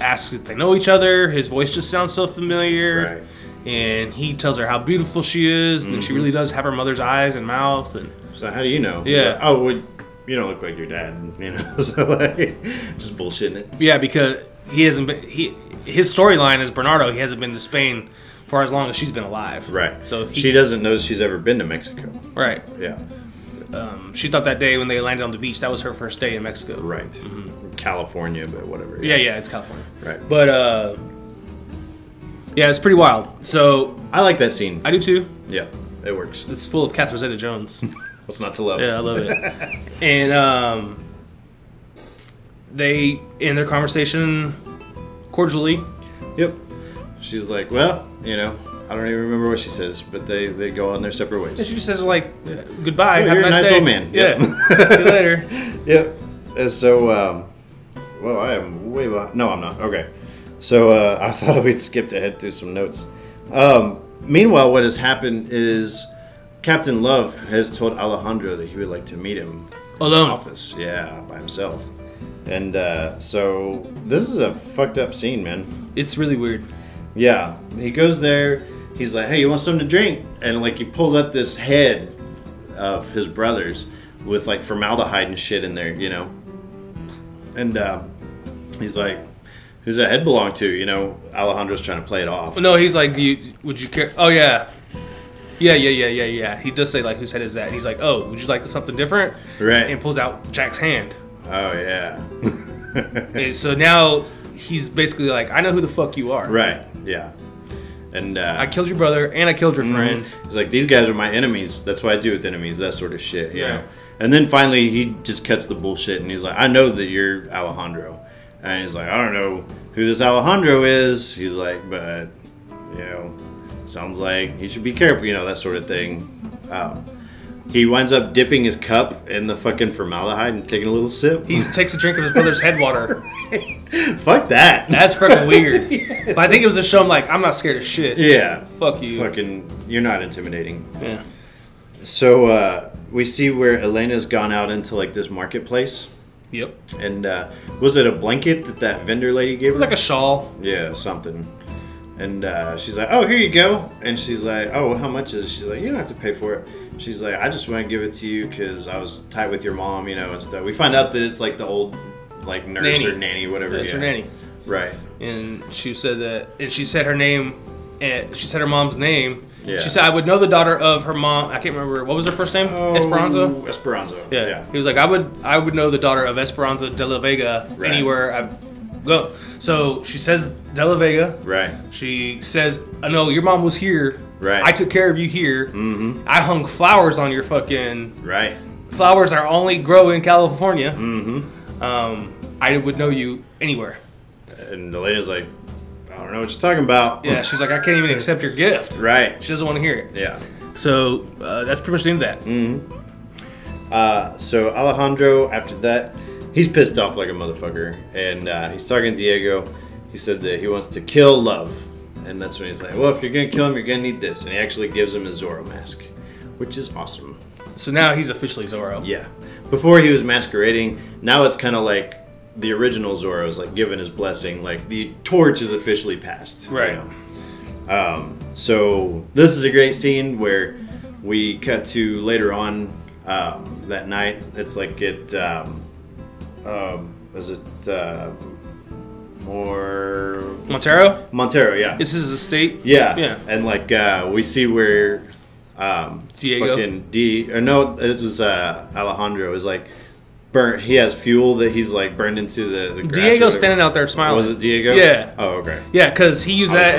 asks if they know each other. His voice just sounds so familiar. Right. And he tells her how beautiful she is. And she really does have her mother's eyes and mouth. And so how do you know? Yeah. Like, oh, well, you don't look like your dad. You know, so like, just bullshitting it. Yeah, because he hasn't been. His storyline is Bernardo. He hasn't been to Spain for as long as she's been alive. Right. So she doesn't know she's ever been to Mexico. Right. Yeah. She thought that day when they landed on the beach, that was her first day in Mexico. Right. California, but whatever. Yeah, it's California. Right. But yeah, it's pretty wild. So I like that scene. I do too. Yeah, it works. It's full of Catherine Zeta-Jones. What's not to love? Yeah, I love it. And they end their conversation cordially. Yep. She's like, well, you know, I don't even remember what she says, but they go on their separate ways. And she says like, goodbye, oh, have you're a nice old day. Man. Yeah. See you later. Yep. And so, well, I am way behind. No, I'm not. Okay. So I thought we'd skipped ahead through some notes. Meanwhile, what has happened is Captain Love has told Alejandro that he would like to meet him alone in the office. Yeah, by himself. And so this is a fucked up scene, man. It's really weird. Yeah, he goes there. He's like, "Hey, you want something to drink?" And like he pulls out this head of his brother's with like formaldehyde and shit in there, you know. And he's like, "Who's that head belong to?" You know, Alejandro's trying to play it off. No, he's like, "Would you care?" Oh yeah. Yeah. He does say like, "Whose head is that?" And he's like, "Oh, would you like something different?" Right. And pulls out Jack's hand. Oh yeah. And so now he's basically like, "I know who the fuck you are." Right. Yeah. And I killed your brother and I killed your friend. He's like, "These guys are my enemies. That's what I do with enemies. That sort of shit." You know? And then finally he just cuts the bullshit and he's like, I know that you're Alejandro. And he's like, I don't know who this Alejandro is. He's like, but, you know, sounds like he should be careful, you know, that sort of thing. He winds up dipping his cup in the fucking formaldehyde and taking a little sip. He takes a drink of his brother's head water. Fuck that. That's fucking weird. But I think it was to show him, like, I'm not scared of shit. Yeah. Fuck you. Fucking, you're not intimidating. Yeah. So, we see where Elena's gone out into, like, this marketplace. Yep. And, was it a blanket that vendor lady gave her? It was like a shawl. Yeah, something. And she's like, oh, here you go. And she's like, oh, well, how much is it? She's like, you don't have to pay for it. She's like, I just want to give it to you because I was tight with your mom, you know, and stuff. We find out that it's like the old, like, nurse or nanny, whatever. That's her nanny. Right. And she said that, and she said her name, and she said her mom's name. Yeah. She said, I would know the daughter of her mom. I can't remember. What was her first name? Esperanza? Esperanza. Yeah. He was like, I would know the daughter of Esperanza de la Vega anywhere I go. So she says de la Vega. Right. She says, I know your mom was here. Right. I took care of you here. Mm-hmm. I hung flowers on your fucking... Right. Flowers are only grow in California. Mm-hmm. I would know you anywhere. And Elena's like, I don't know what you're talking about. Yeah, she's like, I can't even accept your gift. Right. She doesn't want to hear it. Yeah. So that's pretty much the end of that. Mm-hmm. So Alejandro, after that, he's pissed off like a motherfucker. And he's talking to Diego. He said that he wants to kill Love. And that's when he's like, well, if you're going to kill him, you're going to need this. And he actually gives him his Zorro mask, which is awesome. So now he's officially Zorro. Yeah. Before he was masquerading. Now it's kind of like the original Zorro is like given his blessing. Like the torch is officially passed. Right. You know? So this is a great scene where we cut to later on that night. It's like it, was it... Montero? Montero, yeah. This is his estate? Yeah. Yeah. And like we see where Diego? It was Alejandro is like burnt. He has fuel that he's like burned into the grass. Diego's standing out there smiling. Was it Diego? Yeah. Oh, okay. Yeah, because he used that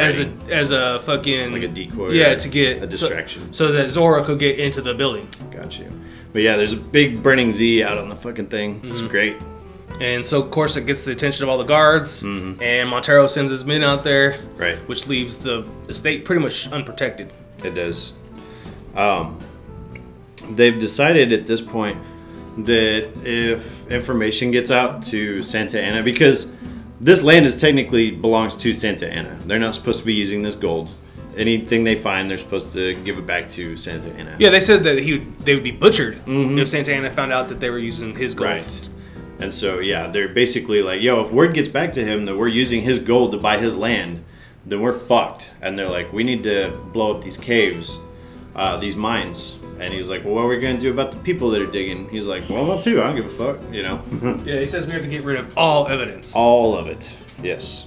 as a fucking... Like a decoy. Yeah, to get... a distraction. So that Zorro could get into the building. Got you. But yeah, there's a big burning Z out on the fucking thing. It's great. And so, of course, it gets the attention of all the guards. Mm-hmm. And Montero sends his men out there. Right. Which leaves the estate pretty much unprotected. It does. They've decided at this point that if information gets out to Santa Ana, because this land is technically belongs to Santa Ana. They're not supposed to be using this gold. Anything they find, they're supposed to give it back to Santa Ana. Yeah, they said that they would be butchered if Santa Ana found out that they were using his gold. Right. And so, yeah, they're basically like, yo, if word gets back to him that we're using his gold to buy his land, then we're fucked. And they're like, we need to blow up these caves, these mines. And he's like, well, what are we going to do about the people that are digging? He's like, well, I'm too. I don't give a fuck, you know? Yeah, he says we have to get rid of all evidence. All of it, yes.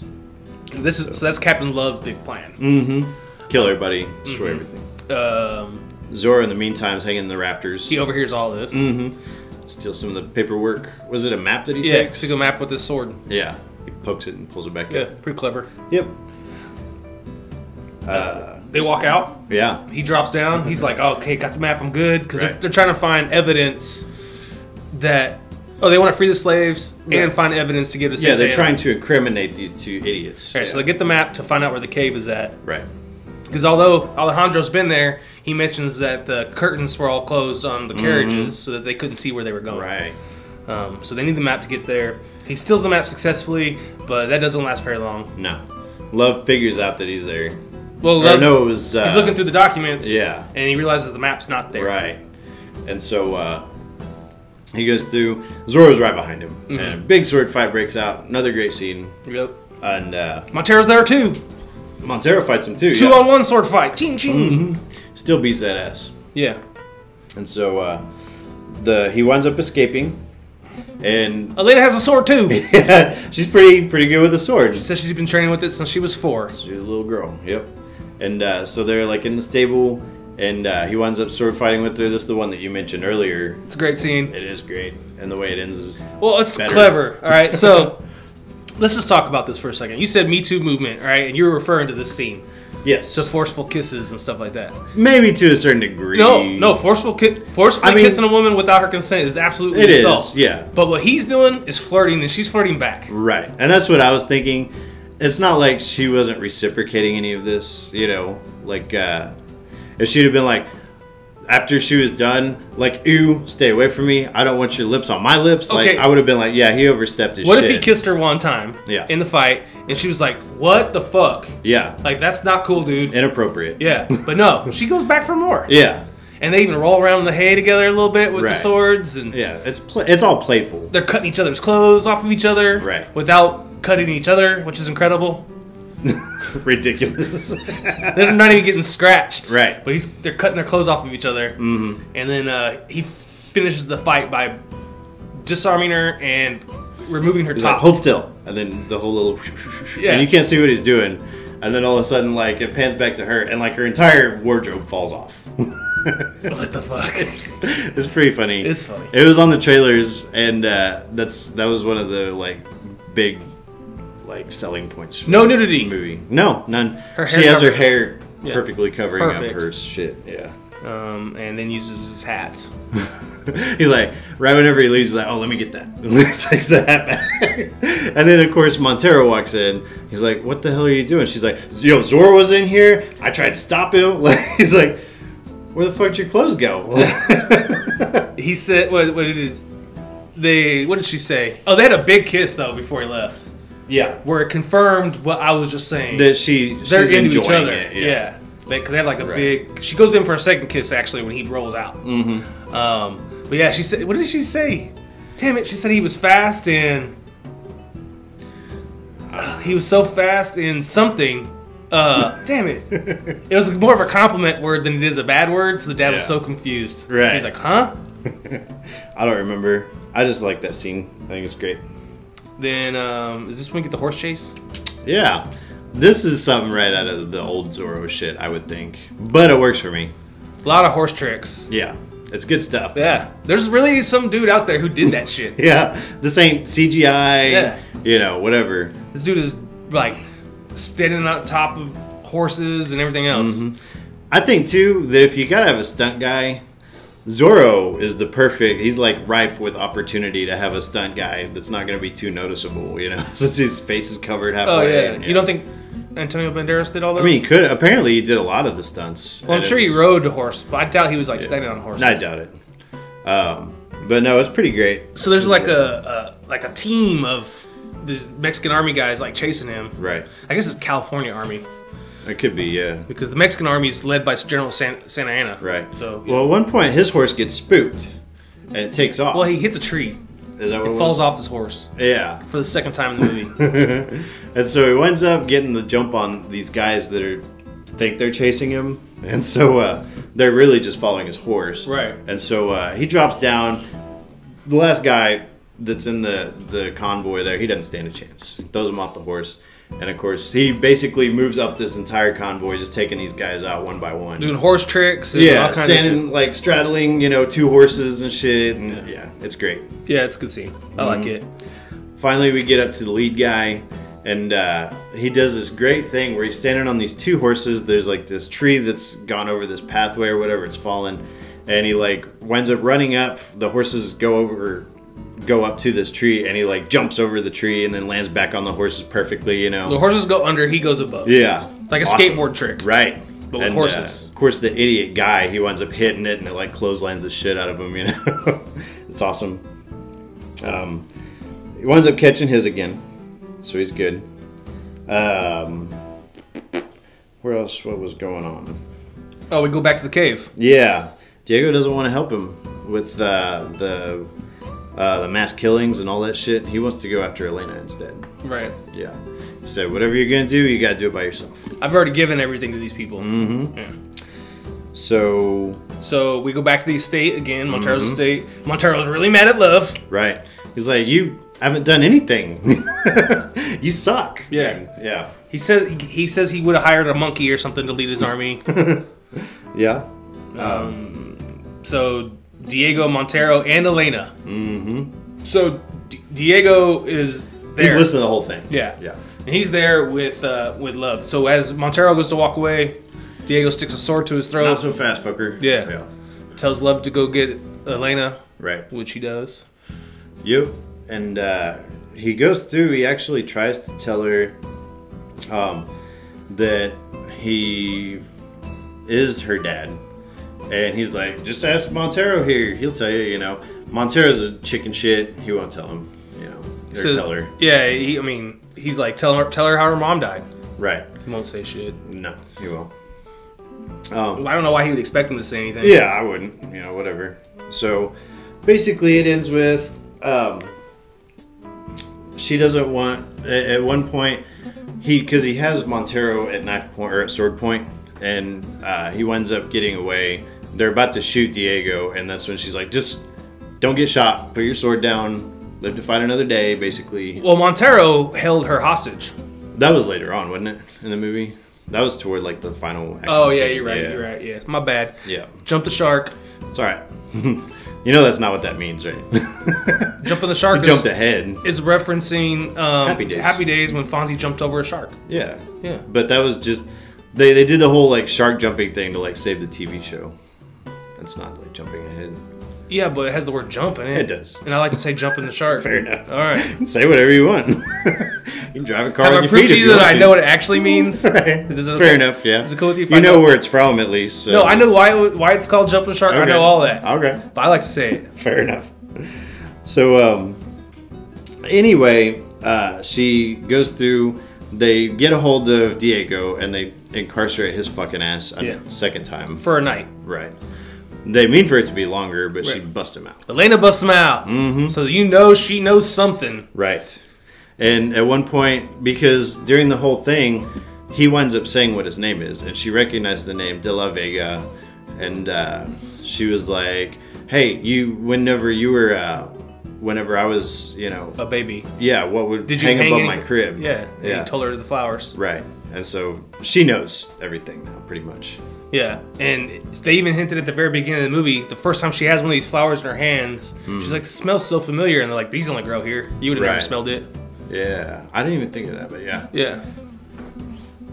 So that's Captain Love's big plan. Mm-hmm. Kill everybody, destroy everything. Zorro, in the meantime, is hanging in the rafters. He overhears all this. Mm-hmm. Steal some of the paperwork. Was it a map that he takes? takes? Took a map with his sword. Yeah. He pokes it and pulls it back up. Yeah, pretty clever. Yep. They walk out. Yeah. He drops down. He's like, oh, okay, got the map, I'm good. Because they're trying to find evidence that... Oh, they want to free the slaves and find evidence to give to Santa Ana. Yeah, they're trying to incriminate these two idiots. All right, so they get the map to find out where the cave is at. Right. Because although Alejandro's been there, he mentions that the curtains were all closed on the carriages so that they couldn't see where they were going. Right. So they need the map to get there. He steals the map successfully, but that doesn't last very long. No. Love figures out that he's there. Well, Love, he's looking through the documents. Yeah. And he realizes the map's not there. Right. And so he goes through. Zorro's right behind him. And a big sword fight breaks out. Another great scene. Yep. And Montero's there too. Montero fights him too. 2-on-1 sword fight. Ching ching. Still beats that ass. Yeah. And so he winds up escaping. And Elena has a sword too. Yeah, she's pretty good with a sword. She says she's been training with it since she was 4. She's a little girl. Yep. And so they're like in the stable, and he winds up sword fighting with her. This is the one that you mentioned earlier. It's a great scene. It is great, and the way it ends is it's better. clever. All right, so let's just talk about this for a second. You said Me Too movement, all right, and you were referring to this scene. Yes. to forceful kisses and stuff like that. Maybe to a certain degree. No, forcefully kissing a woman without her consent is absolutely assault. Yeah. But what he's doing is flirting, and she's flirting back. Right, and that's what I was thinking. It's not like she wasn't reciprocating any of this, you know. Like, if she'd have been like, after she was done, like, ew, stay away from me. I don't want your lips on my lips. Okay. Like, I would have been like, yeah, he overstepped his shit. What if he kissed her one time Yeah. in the fight, and she was like, what the fuck? Yeah. Like, that's not cool, dude. Inappropriate. Yeah, but no, she goes back for more. Yeah. And they even roll around in the hay together a little bit with the Right. swords. And Yeah, it's all playful. they're cutting each other's clothes off of each other. Right. Without cutting each other, which is incredible. Ridiculous. They're not even getting scratched. Right. But they're cutting their clothes off of each other. Mm-hmm. And then he finishes the fight by disarming her and removing her He's top. like, hold still. And then the whole little... Yeah. And you can't see what he's doing. And then all of a sudden, like, it pans back to her, and, like, her entire wardrobe falls off. What the fuck? It's pretty funny. It's funny. It was on the trailers, and that was one of the, like, big, like, selling points. For No the nudity. Movie. No, none. Her hair she has her covered. hair Yeah. perfectly covering Perfect. up her shit. Yeah. And then uses his hat. He's like, right whenever he leaves, he's like, oh, let me get that. Takes the hat back. And then, of course, Montero walks in. He's like, what the hell are you doing? She's like, yo, Zorro was in here. I tried to stop him. Like, he's like, where the fuck did your clothes go? He said, what did she say? Oh, they had a big kiss, though, before he left. Yeah. Where it confirmed what I was just saying. That they're she's into each enjoying other. it, Yeah. Because they have like a Right. big. She goes in for a second kiss actually when he rolls out. Mm-hmm. But yeah, she said. What did she say? Damn it! She said he was fast and he was so fast in something. Damn it! It was more of a compliment word than it is a bad word. So the dad was Yeah. so confused. Right. He's like, huh? I don't remember. I just like that scene. I think it's great. Then is this when we get the horse chase? Yeah. This is something right out of the old Zorro shit, I would think. But it works for me. A lot of horse tricks. Yeah. It's good stuff. Yeah. There's really some dude out there who did that shit. Yeah. This ain't CGI. Yeah. You know, whatever. This dude is like standing on top of horses and everything else. Mm-hmm. I think too that if you gotta have a stunt guy, Zorro is the perfect. He's like rife with opportunity to have a stunt guy that's not gonna be too noticeable. You know, since his face is covered halfway. Oh yeah. And, You don't think Antonio Banderas did all those? I mean, he could. Apparently, he did a lot of the stunts. Well, I'm and sure it he was- rode a horse, but I doubt he was like standing on horses. I doubt it. But no, it's pretty great. So there's like a team of these Mexican army guys like chasing him. Right. I guess it's California Army It could be, yeah. because the Mexican Army is led by General Santa Anna. Right. So Well, at one point, his horse gets spooked, and it takes off. well, he hits a tree. Is that what It it falls was? off his horse Yeah. for the second time in the movie. And so he ends up getting the jump on these guys that think they're chasing him, and so they're really just following his horse. Right. And so he drops down. The last guy that's in the convoy there, he doesn't stand a chance. He throws him off the horse, and of course he basically moves up this entire convoy, just taking these guys out one by one. Doing horse tricks and Yeah, all kinds of standing shit. like straddling, two horses and shit, and yeah, it's great. Yeah, it's a good scene. I like it. Finally, we get up to the lead guy, and he does this great thing where he's standing on these two horses. There's like this tree that's gone over this pathway or whatever, it's fallen, and he like winds up running up. The horses go up to this tree, and he like jumps over the tree and then lands back on the horses perfectly. The horses go under, he goes above. Yeah, Like a it's awesome. skateboard trick. Right. But with horses. Of course, the idiot guy, he winds up hitting it, and it like clotheslines the shit out of him. It's awesome. He winds up catching his again, so he's good. Where else? What was going on? Oh, we go back to the cave. Yeah, Diego doesn't want to help him with the mass killings and all that shit. He wants to go after Elena instead. Right. Yeah. He said, whatever you're gonna do, you gotta do it by yourself. I've already given everything to these people. Mm-hmm. Yeah. So we go back to the estate again, Montero's estate. Montero's really mad at Love. right. He's like, you haven't done anything. You suck. Yeah. Yeah. He says he would have hired a monkey or something to lead his army. Yeah. So Diego, Montero, and Elena. Mm-hmm. So Diego is there. He's listening to the whole thing. Yeah. Yeah. And he's there with Love. So as Montero goes to walk away, Diego sticks a sword to his throat. Not so fast, fucker. Yeah. Tells Love to go get Elena. Right. Which he does. Yep. And he goes through. He actually tries to tell her that he is her dad. And he's like, just ask Montero here. He'll tell you, you know. Montero's a chicken shit. He won't tell him, you know. Or tell her. Yeah, he's like, tell her how her mom died. Right. He won't say shit. No, he won't. I don't know why he would expect him to say anything. Yeah, I wouldn't. You know, whatever. So, basically, it ends with she doesn't want. At one point, because he has Montero at knife point or at sword point, and he winds up getting away. They're about to shoot Diego, and that's when she's like, "Just don't get shot. Put your sword down. Live to fight another day." Basically. Well, Montero held her hostage. That was later on, wasn't it, in the movie? That was toward like the final action Oh yeah, scene. you're right. Yeah. You're right. Yeah, it's my bad. Yeah. Jump the shark. It's all right. You know that's not what that means, right? Jumping the shark. Jumped ahead. Is referencing Happy Days. Happy Days when Fonzie jumped over a shark. Yeah. Yeah. But that was just they did the whole like shark jumping thing to like save the TV show. That's not like jumping ahead. Yeah, but it has the word jump in it. It does. And I like to say jumping the shark. Fair enough. All right. Say whatever you want. You can drive a car Have with I your proved feet to if you you that want I to. know what it actually means? Right. Is it okay? Fair enough, yeah. Is it cool with you? You know where it's from at least. So no, I know why it's called jumping shark. Okay. I know all that. Okay. But I like to say it. Fair enough. So, anyway, she goes through. They get a hold of Diego and they incarcerate his fucking ass a second time for a night. Right. They mean for it to be longer, but she busts him out. Elena busts him out. Mm-hmm. So you know she knows something. Right. And at one point, because during the whole thing, he winds up saying what his name is, and she recognized the name De La Vega, and she was like, "Hey, whenever I was, you know, a baby, yeah, what would did you hang above any, my crib?" Yeah, yeah. You told her the flowers, right? And so she knows everything now, pretty much. Yeah, and they even hinted at the very beginning of the movie, the first time she has one of these flowers in her hands, she's like, "It smells so familiar," and they're like, "These only grow here. You would have never smelled it." Yeah, I didn't even think of that, but yeah. Yeah.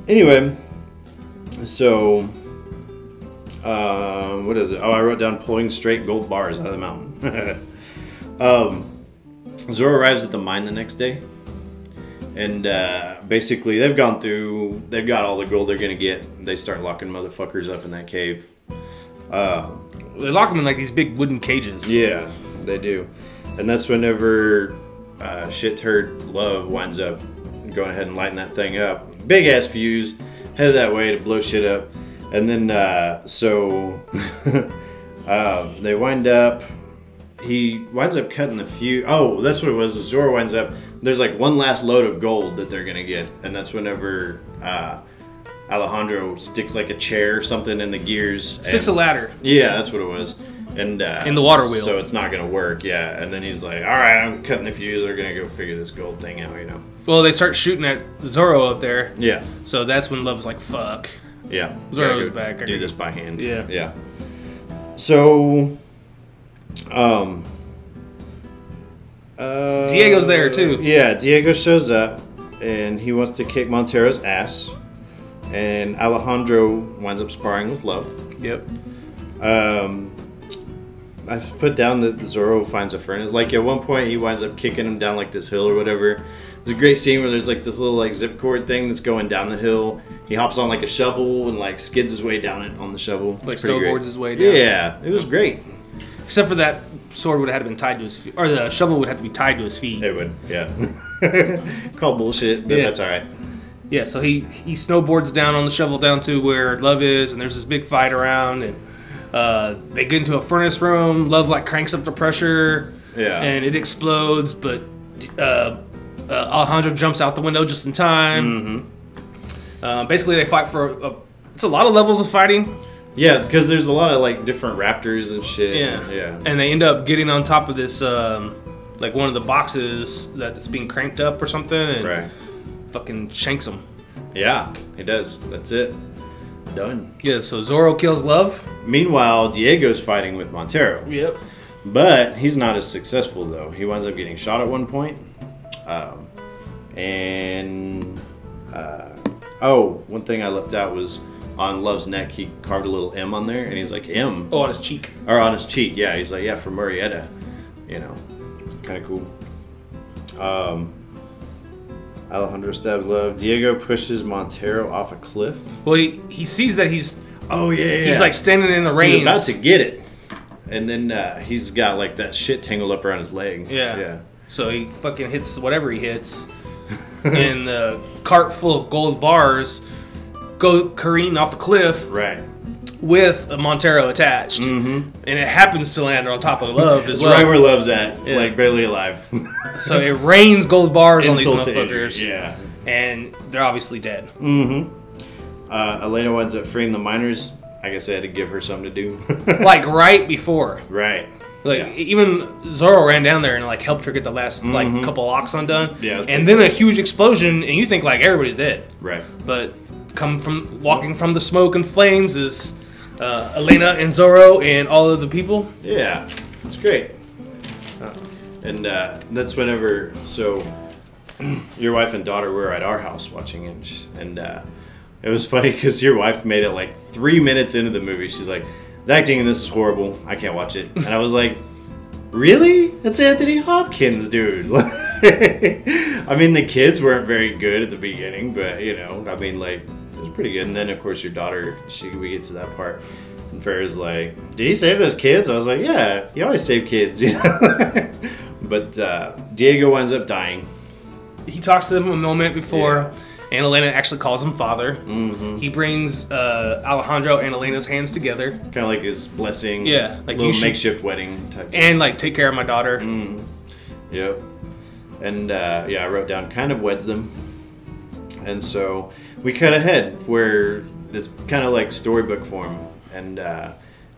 Anyway, so what is it? Oh, I wrote down pulling straight gold bars out of the mountain. Zorro arrives at the mine the next day, and basically they've got all the gold they're gonna get. They start locking motherfuckers up in that cave. They lock them in like these big wooden cages. Yeah, they do, and that's whenever shit turd Love winds up going ahead and lighting that thing up. Big ass fuse, headed that way to blow shit up, and then they wind up. He winds up cutting the fuse. Oh, that's what it was. Zorro winds up. There's like one last load of gold that they're gonna get, and that's whenever Alejandro sticks like a chair or something in the gears. Sticks a ladder. Yeah, that's what it was. And in the water wheel. So it's not gonna work. Yeah, and then he's like, "All right, I'm cutting the fuse. They're gonna go figure this gold thing out," you know. Well, they start shooting at Zorro up there. Yeah. So that's when Love's like, "Fuck." Yeah. Zorro's back. Do this by hand. Yeah. Yeah. So. Diego's there too. Yeah, Diego shows up and he wants to kick Montero's ass, and Alejandro winds up sparring with Love. Yep. I put down that Zorro finds a furnace. Like at one point, he winds up kicking him down like this hill or whatever. There's a great scene where there's like this little like zip cord thing that's going down the hill. He hops on like a shovel and like skids his way down it on the shovel. Like snowboards his way down. Yeah, it was great. Except for that sword would have had to been tied to his feet, or the shovel would have to be tied to his feet. It would, yeah. Called bullshit, but that's all right. Yeah, so he snowboards down on the shovel down to where Love is, and there's this big fight around, and they get into a furnace room. Love like cranks up the pressure, and it explodes, but Alejandro jumps out the window just in time. Mm-hmm. Basically, they fight for it's a lot of levels of fighting. Yeah, because there's a lot of like different rafters and shit. Yeah, yeah. And they end up getting on top of this, like one of the boxes that's being cranked up or something, and fucking shanks him. Yeah, he does. That's it. Done. Yeah. So Zorro kills Love. Meanwhile, Diego's fighting with Montero. Yep. But he's not as successful though. He winds up getting shot at one point, and One thing I left out was on Love's neck, he carved a little M on there, and he's like, M. Oh, on his cheek. Or on his cheek, yeah. He's like, yeah, for Murrieta. You know, kind of cool. Alejandro stabs Love. Diego pushes Montero off a cliff. Well, he sees that he's... Oh, yeah. He's like standing in the rain. He's about to get it. And then he's got like that shit tangled up around his leg. Yeah. So he fucking hits whatever he hits. And the cart full of gold bars go careening off the cliff. Right. With a Montero attached. Mm-hmm. And it happens to land on top of Love as well. Right where Love's at. Yeah. Like barely alive. So it rains gold bars on these motherfuckers. Yeah. And they're obviously dead. Mm-hmm. Elena winds up freeing the miners. I guess they had to give her something to do. Like right before. Right. Like even Zorro ran down there and like helped her get the last like couple locks undone. Yeah. And then a huge explosion, and you think like everybody's dead. Right. But walking from the smoke and flames is Elena and Zorro and all of the people. Yeah, it's great. And that's whenever your wife and daughter were at our house watching it, and it was funny because your wife made it like 3 minutes into the movie. She's like, the acting in this is horrible. I can't watch it. And I was like, really? That's Anthony Hopkins, dude. I mean, the kids weren't very good at the beginning, but, you know, I mean, like, it was pretty good. And then, of course, your daughter, we get to that part. And Farrah's like, did he save those kids? I was like, yeah, he always save kids, you know. But Diego ends up dying. He talks to them a moment before. Yeah. And Elena actually calls him father. Mm-hmm. He brings Alejandro and Elena's hands together. Kind of like his blessing. Yeah. Like little makeshift wedding type. And like, take care of my daughter. Mm. Yep. And I wrote down kind of weds them. And so we cut ahead where it's kind of like storybook form. And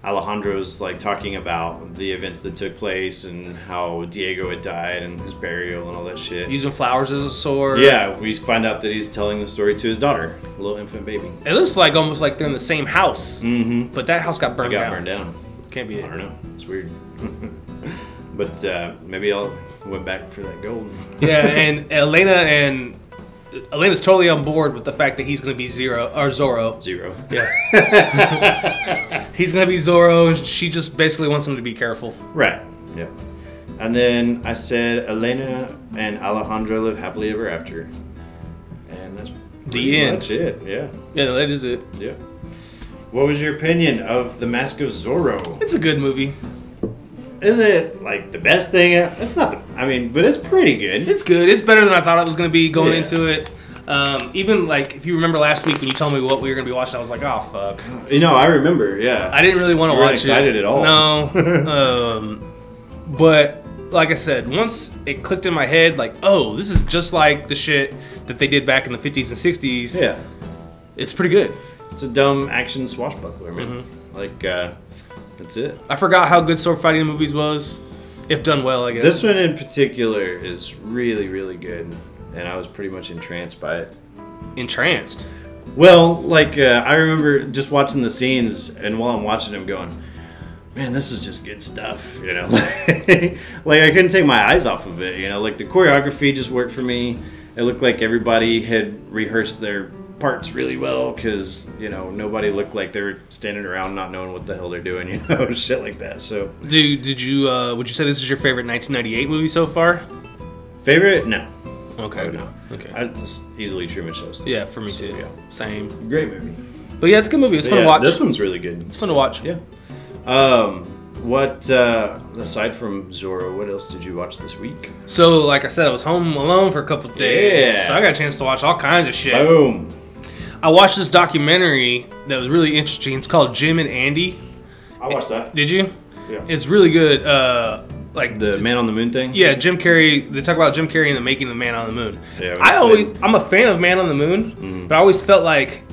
Alejandro's like talking about the events that took place and how Diego had died and his burial and all that shit. Using flowers as a sword. Yeah, we find out that he's telling the story to his daughter, a little infant baby. It looks like almost like they're in the same house. Mm-hmm. But that house got burned down. Burned down. Can't be it. I don't know. It's weird. But maybe I'll went back for that gold. Yeah, and Elena's totally on board with the fact that he's going to be Zorro. Zero. Yeah. He's going to be Zorro, and she just basically wants him to be careful. Right. Yeah. And then I said Elena and Alejandro live happily ever after. And that's the end. Much it. Yeah. Yeah, that is it. Yeah. What was your opinion of The Mask of Zorro? It's a good movie. Is it like the best thing? It's not but it's pretty good. It's good. It's better than I thought it was going to be going into it. Even like if you remember last week when you told me what we were going to be watching, I was like, oh fuck. You know, I remember. Yeah. I didn't really want to watch it. Excited at all? No. But like I said, once it clicked in my head, like, oh, this is just like the shit that they did back in the 50s and 60s. Yeah. It's pretty good. It's a dumb action swashbuckler, man. Mm-hmm. Like. That's it. I forgot how good sword fighting in movies was, if done well, I guess. This one in particular is really, really good, and I was pretty much entranced by it. Entranced? Well, like, I remember just watching the scenes, and while I'm watching them going, man, this is just good stuff, you know? Like, I couldn't take my eyes off of it, you know? Like, the choreography just worked for me. It looked like everybody had rehearsed their parts really well because, you know, nobody looked like they were standing around not knowing what the hell they're doing, you know, shit like that. So would you say this is your favorite 1998 movie so far? Favorite? No. Okay. Oh, no. Okay. It's easily Truman Show stuff. Yeah, for me too. Yeah. Same. Great movie. But yeah, it's a good movie. It's fun to watch. This one's really good. It's fun to watch. Yeah. What aside from Zorro, what else did you watch this week? So, like I said, I was home alone for a couple of days. Yeah. So I got a chance to watch all kinds of shit. Boom. I watched this documentary that was really interesting. It's called Jim and Andy. I watched that. Did you? Yeah. It's really good. Like the Man on the Moon thing? Yeah, Jim Carrey. They talk about Jim Carrey and the making of Man on the Moon. Yeah. I'm a fan of Man on the Moon, but I always felt like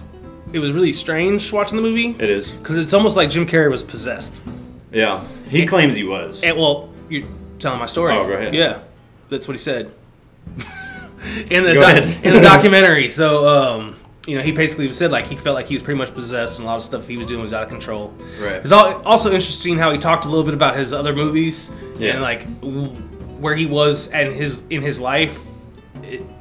it was really strange watching the movie. It is. Because it's almost like Jim Carrey was possessed. Yeah. He claims he was. And, well, you're telling my story. Oh, go ahead. Yeah. That's what he said. in the documentary. So, you know, he basically said like he felt like he was pretty much possessed, and a lot of stuff he was doing was out of control. Right. It's also interesting how he talked a little bit about his other movies and like where he was and in his life.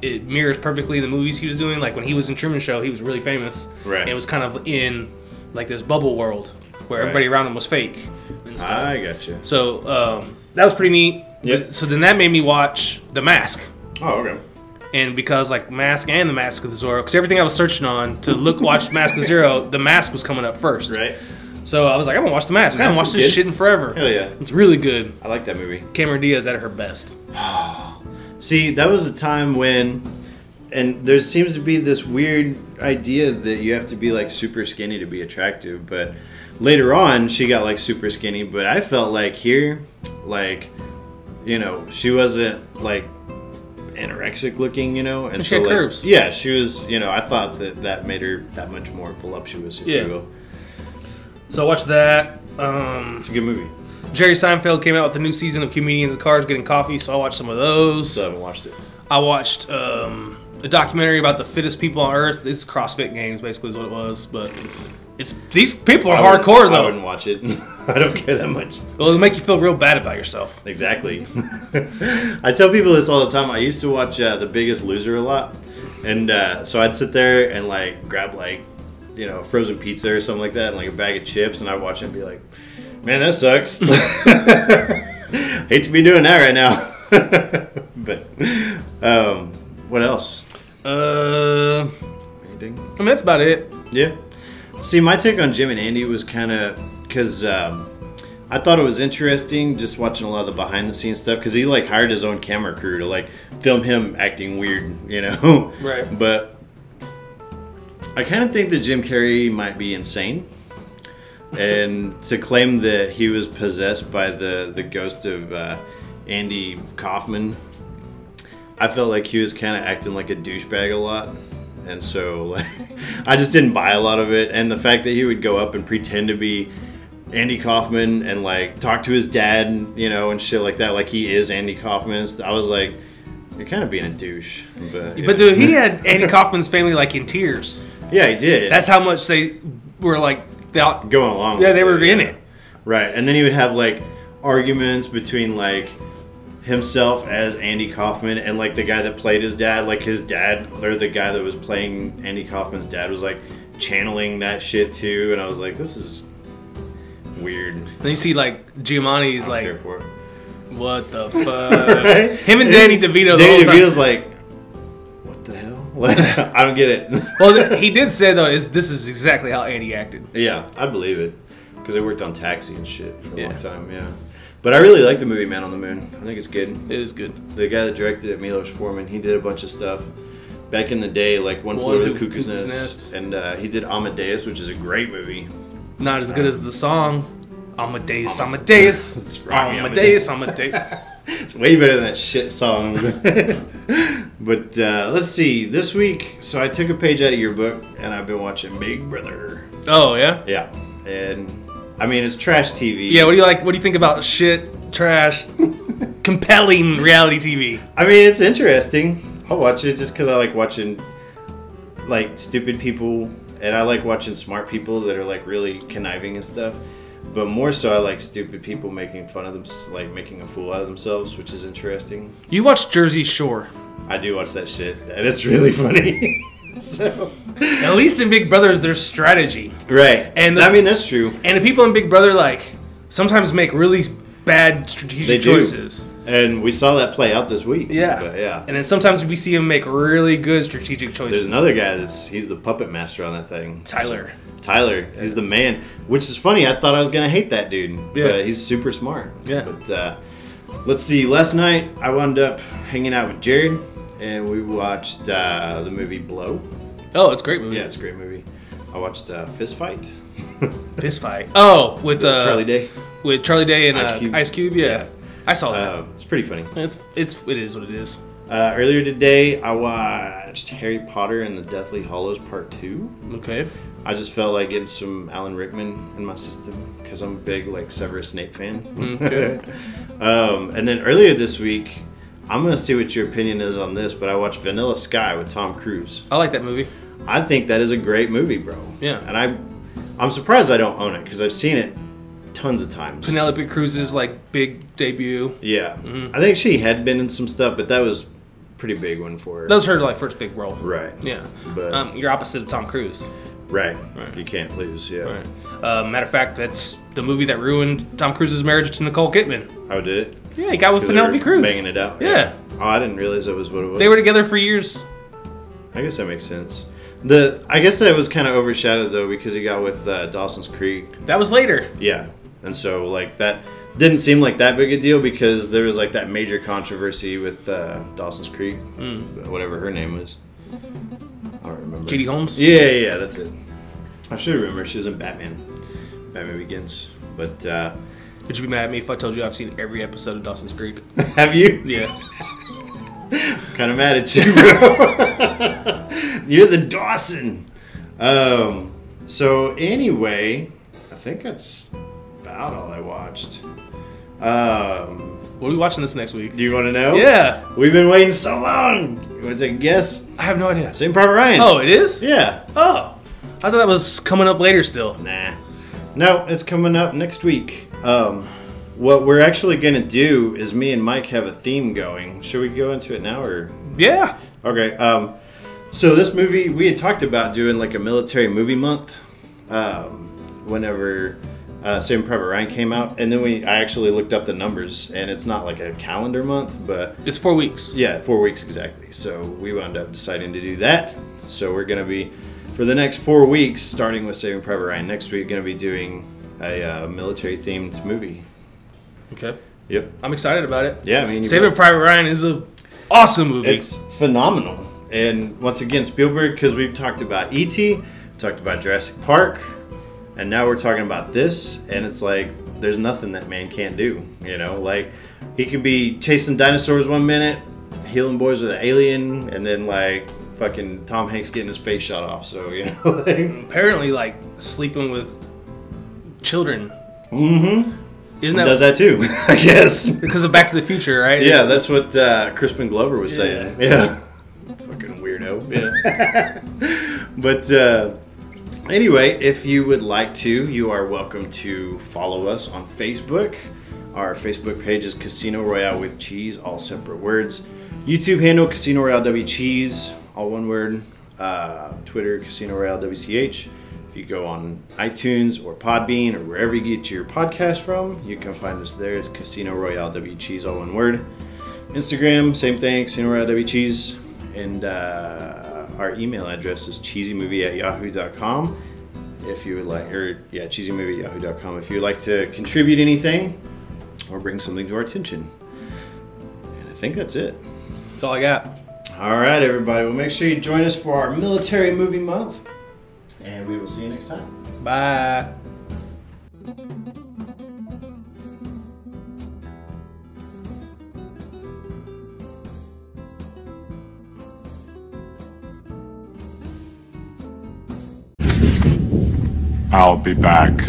it mirrors perfectly the movies he was doing. Like when he was in Truman Show, he was really famous. Right. And it was kind of in like this bubble world where everybody around him was fake and stuff. I gotcha. So that was pretty neat. Yep. So then that made me watch The Mask. Oh, okay. And because like Mask and The Mask of Zorro, because everything I was searching on to watch Mask of Zorro, The Mask was coming up first. Right. So I was like, I'm gonna watch The Mask. I haven't watched this shit in forever. Hell yeah. It's really good. I like that movie. Cameron Diaz at her best. See, that was a time when, and there seems to be this weird idea that you have to be like super skinny to be attractive, but later on she got like super skinny, but I felt like here, like, you know, she wasn't like anorexic looking, you know, and she so had like, curves. yeah, she was, you know, I thought that made her that much more voluptuous, if you will. So I watched that. It's a good movie. Jerry Seinfeld came out with a new season of Comedians in Cars Getting Coffee, so I watched some of those. Still haven't watched it. I watched a documentary about the fittest people on Earth. It's CrossFit Games, basically, is what it was. But these people are hardcore, though. I wouldn't watch it. I don't care that much. Well, it'll make you feel real bad about yourself. Exactly. I tell people this all the time. I used to watch The Biggest Loser a lot. And so I'd sit there and like grab like, you know, frozen pizza or something like that and like a bag of chips. And I'd watch it and be like, man, that sucks. Hate to be doing that right now. But what else? Anything? I mean, that's about it. Yeah. See, my take on Jim and Andy was kind of because I thought it was interesting just watching a lot of the behind the scenes stuff because he like hired his own camera crew to like film him acting weird, you know. Right. But I kind of think that Jim Carrey might be insane. And to claim that he was possessed by the ghost of Andy Kaufman, I felt like he was kind of acting like a douchebag a lot. And so like, I just didn't buy a lot of it. And the fact that he would go up and pretend to be Andy Kaufman and like talk to his dad, you know, and shit like that, like he is Andy Kaufman. I was like, you're kind of being a douche. But dude, he had Andy Kaufman's family like in tears. Yeah, he did. That's how much they were like going along. Yeah, they were in it. Right, and then he would have like arguments between like himself as Andy Kaufman and like the guy that played his dad. Like his dad, or the guy that was playing Andy Kaufman's dad, was like channeling that shit too. And I was like, this is weird. Then you see like Giamatti's like, care for it. What the fuck? Right? Him and Danny DeVito. Danny DeVito's like, what the hell? I don't get it. Well, he did say though, this is exactly how Andy acted. Yeah, I believe it because I worked on Taxi and shit for a long time. Yeah, but I really like the movie Man on the Moon. I think it's good. It is good. The guy that directed it, Milos Forman, he did a bunch of stuff back in the day, like One Flew Over the Cuckoo's Nest, and he did Amadeus, which is a great movie. Not as good as the song. Amadeus, Amadeus. That's right. Amadeus, Amadeus. It's way better than that shit song. But let's see. This week, so I took a page out of your book, and I've been watching Big Brother. Oh yeah. Yeah, and I mean it's trash TV. Yeah. What do you like? What do you think about shit, trash, compelling reality TV? I mean it's interesting. I'll watch it just because I like watching like stupid people, and I like watching smart people that are like really conniving and stuff. But more so, I like stupid people making fun of them, like making a fool out of themselves, which is interesting. You watch Jersey Shore. I do watch that shit, and it's really funny. So, at least in Big Brother, there's strategy, right? And I mean that's true. And the people in Big Brother like sometimes make really bad strategic choices. And we saw that play out this week. Yeah, but yeah. And then sometimes we see him make really good strategic choices. There's another guy he's the puppet master on that thing. Tyler. He's the man. Which is funny. I thought I was gonna hate that dude. Yeah. But he's super smart. Yeah. But let's see. Last night I wound up hanging out with Jared, and we watched the movie Blow. Oh, it's a great movie. Yeah, it's a great movie. I watched Fist Fight. Fist Fight. Oh, with Charlie Day. With Charlie Day and Ice Cube. Yeah. I saw that. It's pretty funny. It is what it is. Earlier today, I watched Harry Potter and the Deathly Hallows Part 2. Okay. I just felt like getting some Alan Rickman in my system because I'm a big like Severus Snape fan. Okay. And then earlier this week, I'm gonna see what your opinion is on this, but I watched Vanilla Sky with Tom Cruise. I like that movie. I think that is a great movie, bro. Yeah. And I'm surprised I don't own it because I've seen it tons of times. Penelope Cruz's like big debut. Yeah. Mm-hmm. I think she had been in some stuff, but that was pretty big one for her. That was her like first big role. Right. Yeah. But you're opposite of Tom Cruise. right. You can't lose. Yeah. Right. Matter of fact, that's the movie that ruined Tom Cruise's marriage to Nicole Kidman. Oh, did it? Yeah, he got with 'Cause they Penelope were Cruz. banging it out. Yeah. Oh, I didn't realize that was what it was. They were together for years. I guess that makes sense. I guess that was kind of overshadowed though because he got with Dawson's Creek. That was later. Yeah, and so like that didn't seem like that big a deal because there was like that major controversy with Dawson's Creek, whatever her name was. I don't remember. Katie Holmes. Yeah, that's it. I should remember. She was in Batman Begins. But would you be mad at me if I told you I've seen every episode of Dawson's Creek? Have you? Yeah. Kind of mad at you, bro. You're the Dawson. So anyway, I think that's about all I watched. What are we watching this next week? Do you want to know? Yeah. We've been waiting so long. You want to take a guess? I have no idea. Saving Private Ryan. Oh, it is? Yeah. Oh. I thought that was coming up later still. Nah. No, it's coming up next week. What we're actually going to do is me and Mike have a theme going. Should we go into it now or? Yeah. Okay. So this movie, we had talked about doing like a military movie month whenever Saving Private Ryan came out. And then I actually looked up the numbers and it's not like a calendar month, but... It's 4 weeks. Yeah, 4 weeks exactly. So we wound up deciding to do that. So we're going to be, for the next 4 weeks, starting with Saving Private Ryan, next week going to be doing a military themed movie. Okay. Yep. I'm excited about it. Yeah, I mean... Saving Private Ryan is a awesome movie. It's phenomenal. And once again, Spielberg, because we've talked about E.T., talked about Jurassic Park, and now we're talking about this, and it's like, there's nothing that man can't do, you know? Like, he could be chasing dinosaurs one minute, healing boys with an alien, and then, like, fucking Tom Hanks getting his face shot off, so, you know? Apparently, like, sleeping with children. Mm-hmm. Isn't that... He does that too, I guess. Because of Back to the Future, right? Yeah, that's what Crispin Glover was saying. Yeah. Fucking weirdo. Yeah. But anyway, if you would like to, you are welcome to follow us on Facebook. Our Facebook page is Casino Royale with Cheese, all separate words. YouTube handle Casino Royale WCheese, all one word. Twitter Casino Royale WCH. If you go on iTunes or Podbean or wherever you get your podcast from, you can find us there. It's Casino Royale WCheese, all one word. Instagram, same thing, Casino Royale WCheese. And our email address is cheesymovie@yahoo.com. If you would like, cheesymovie@yahoo.com. If you would like to contribute anything or bring something to our attention. And I think that's it. That's all I got. All right, everybody. Well, make sure you join us for our military movie month. And we will see you next time. Bye. I'll be back.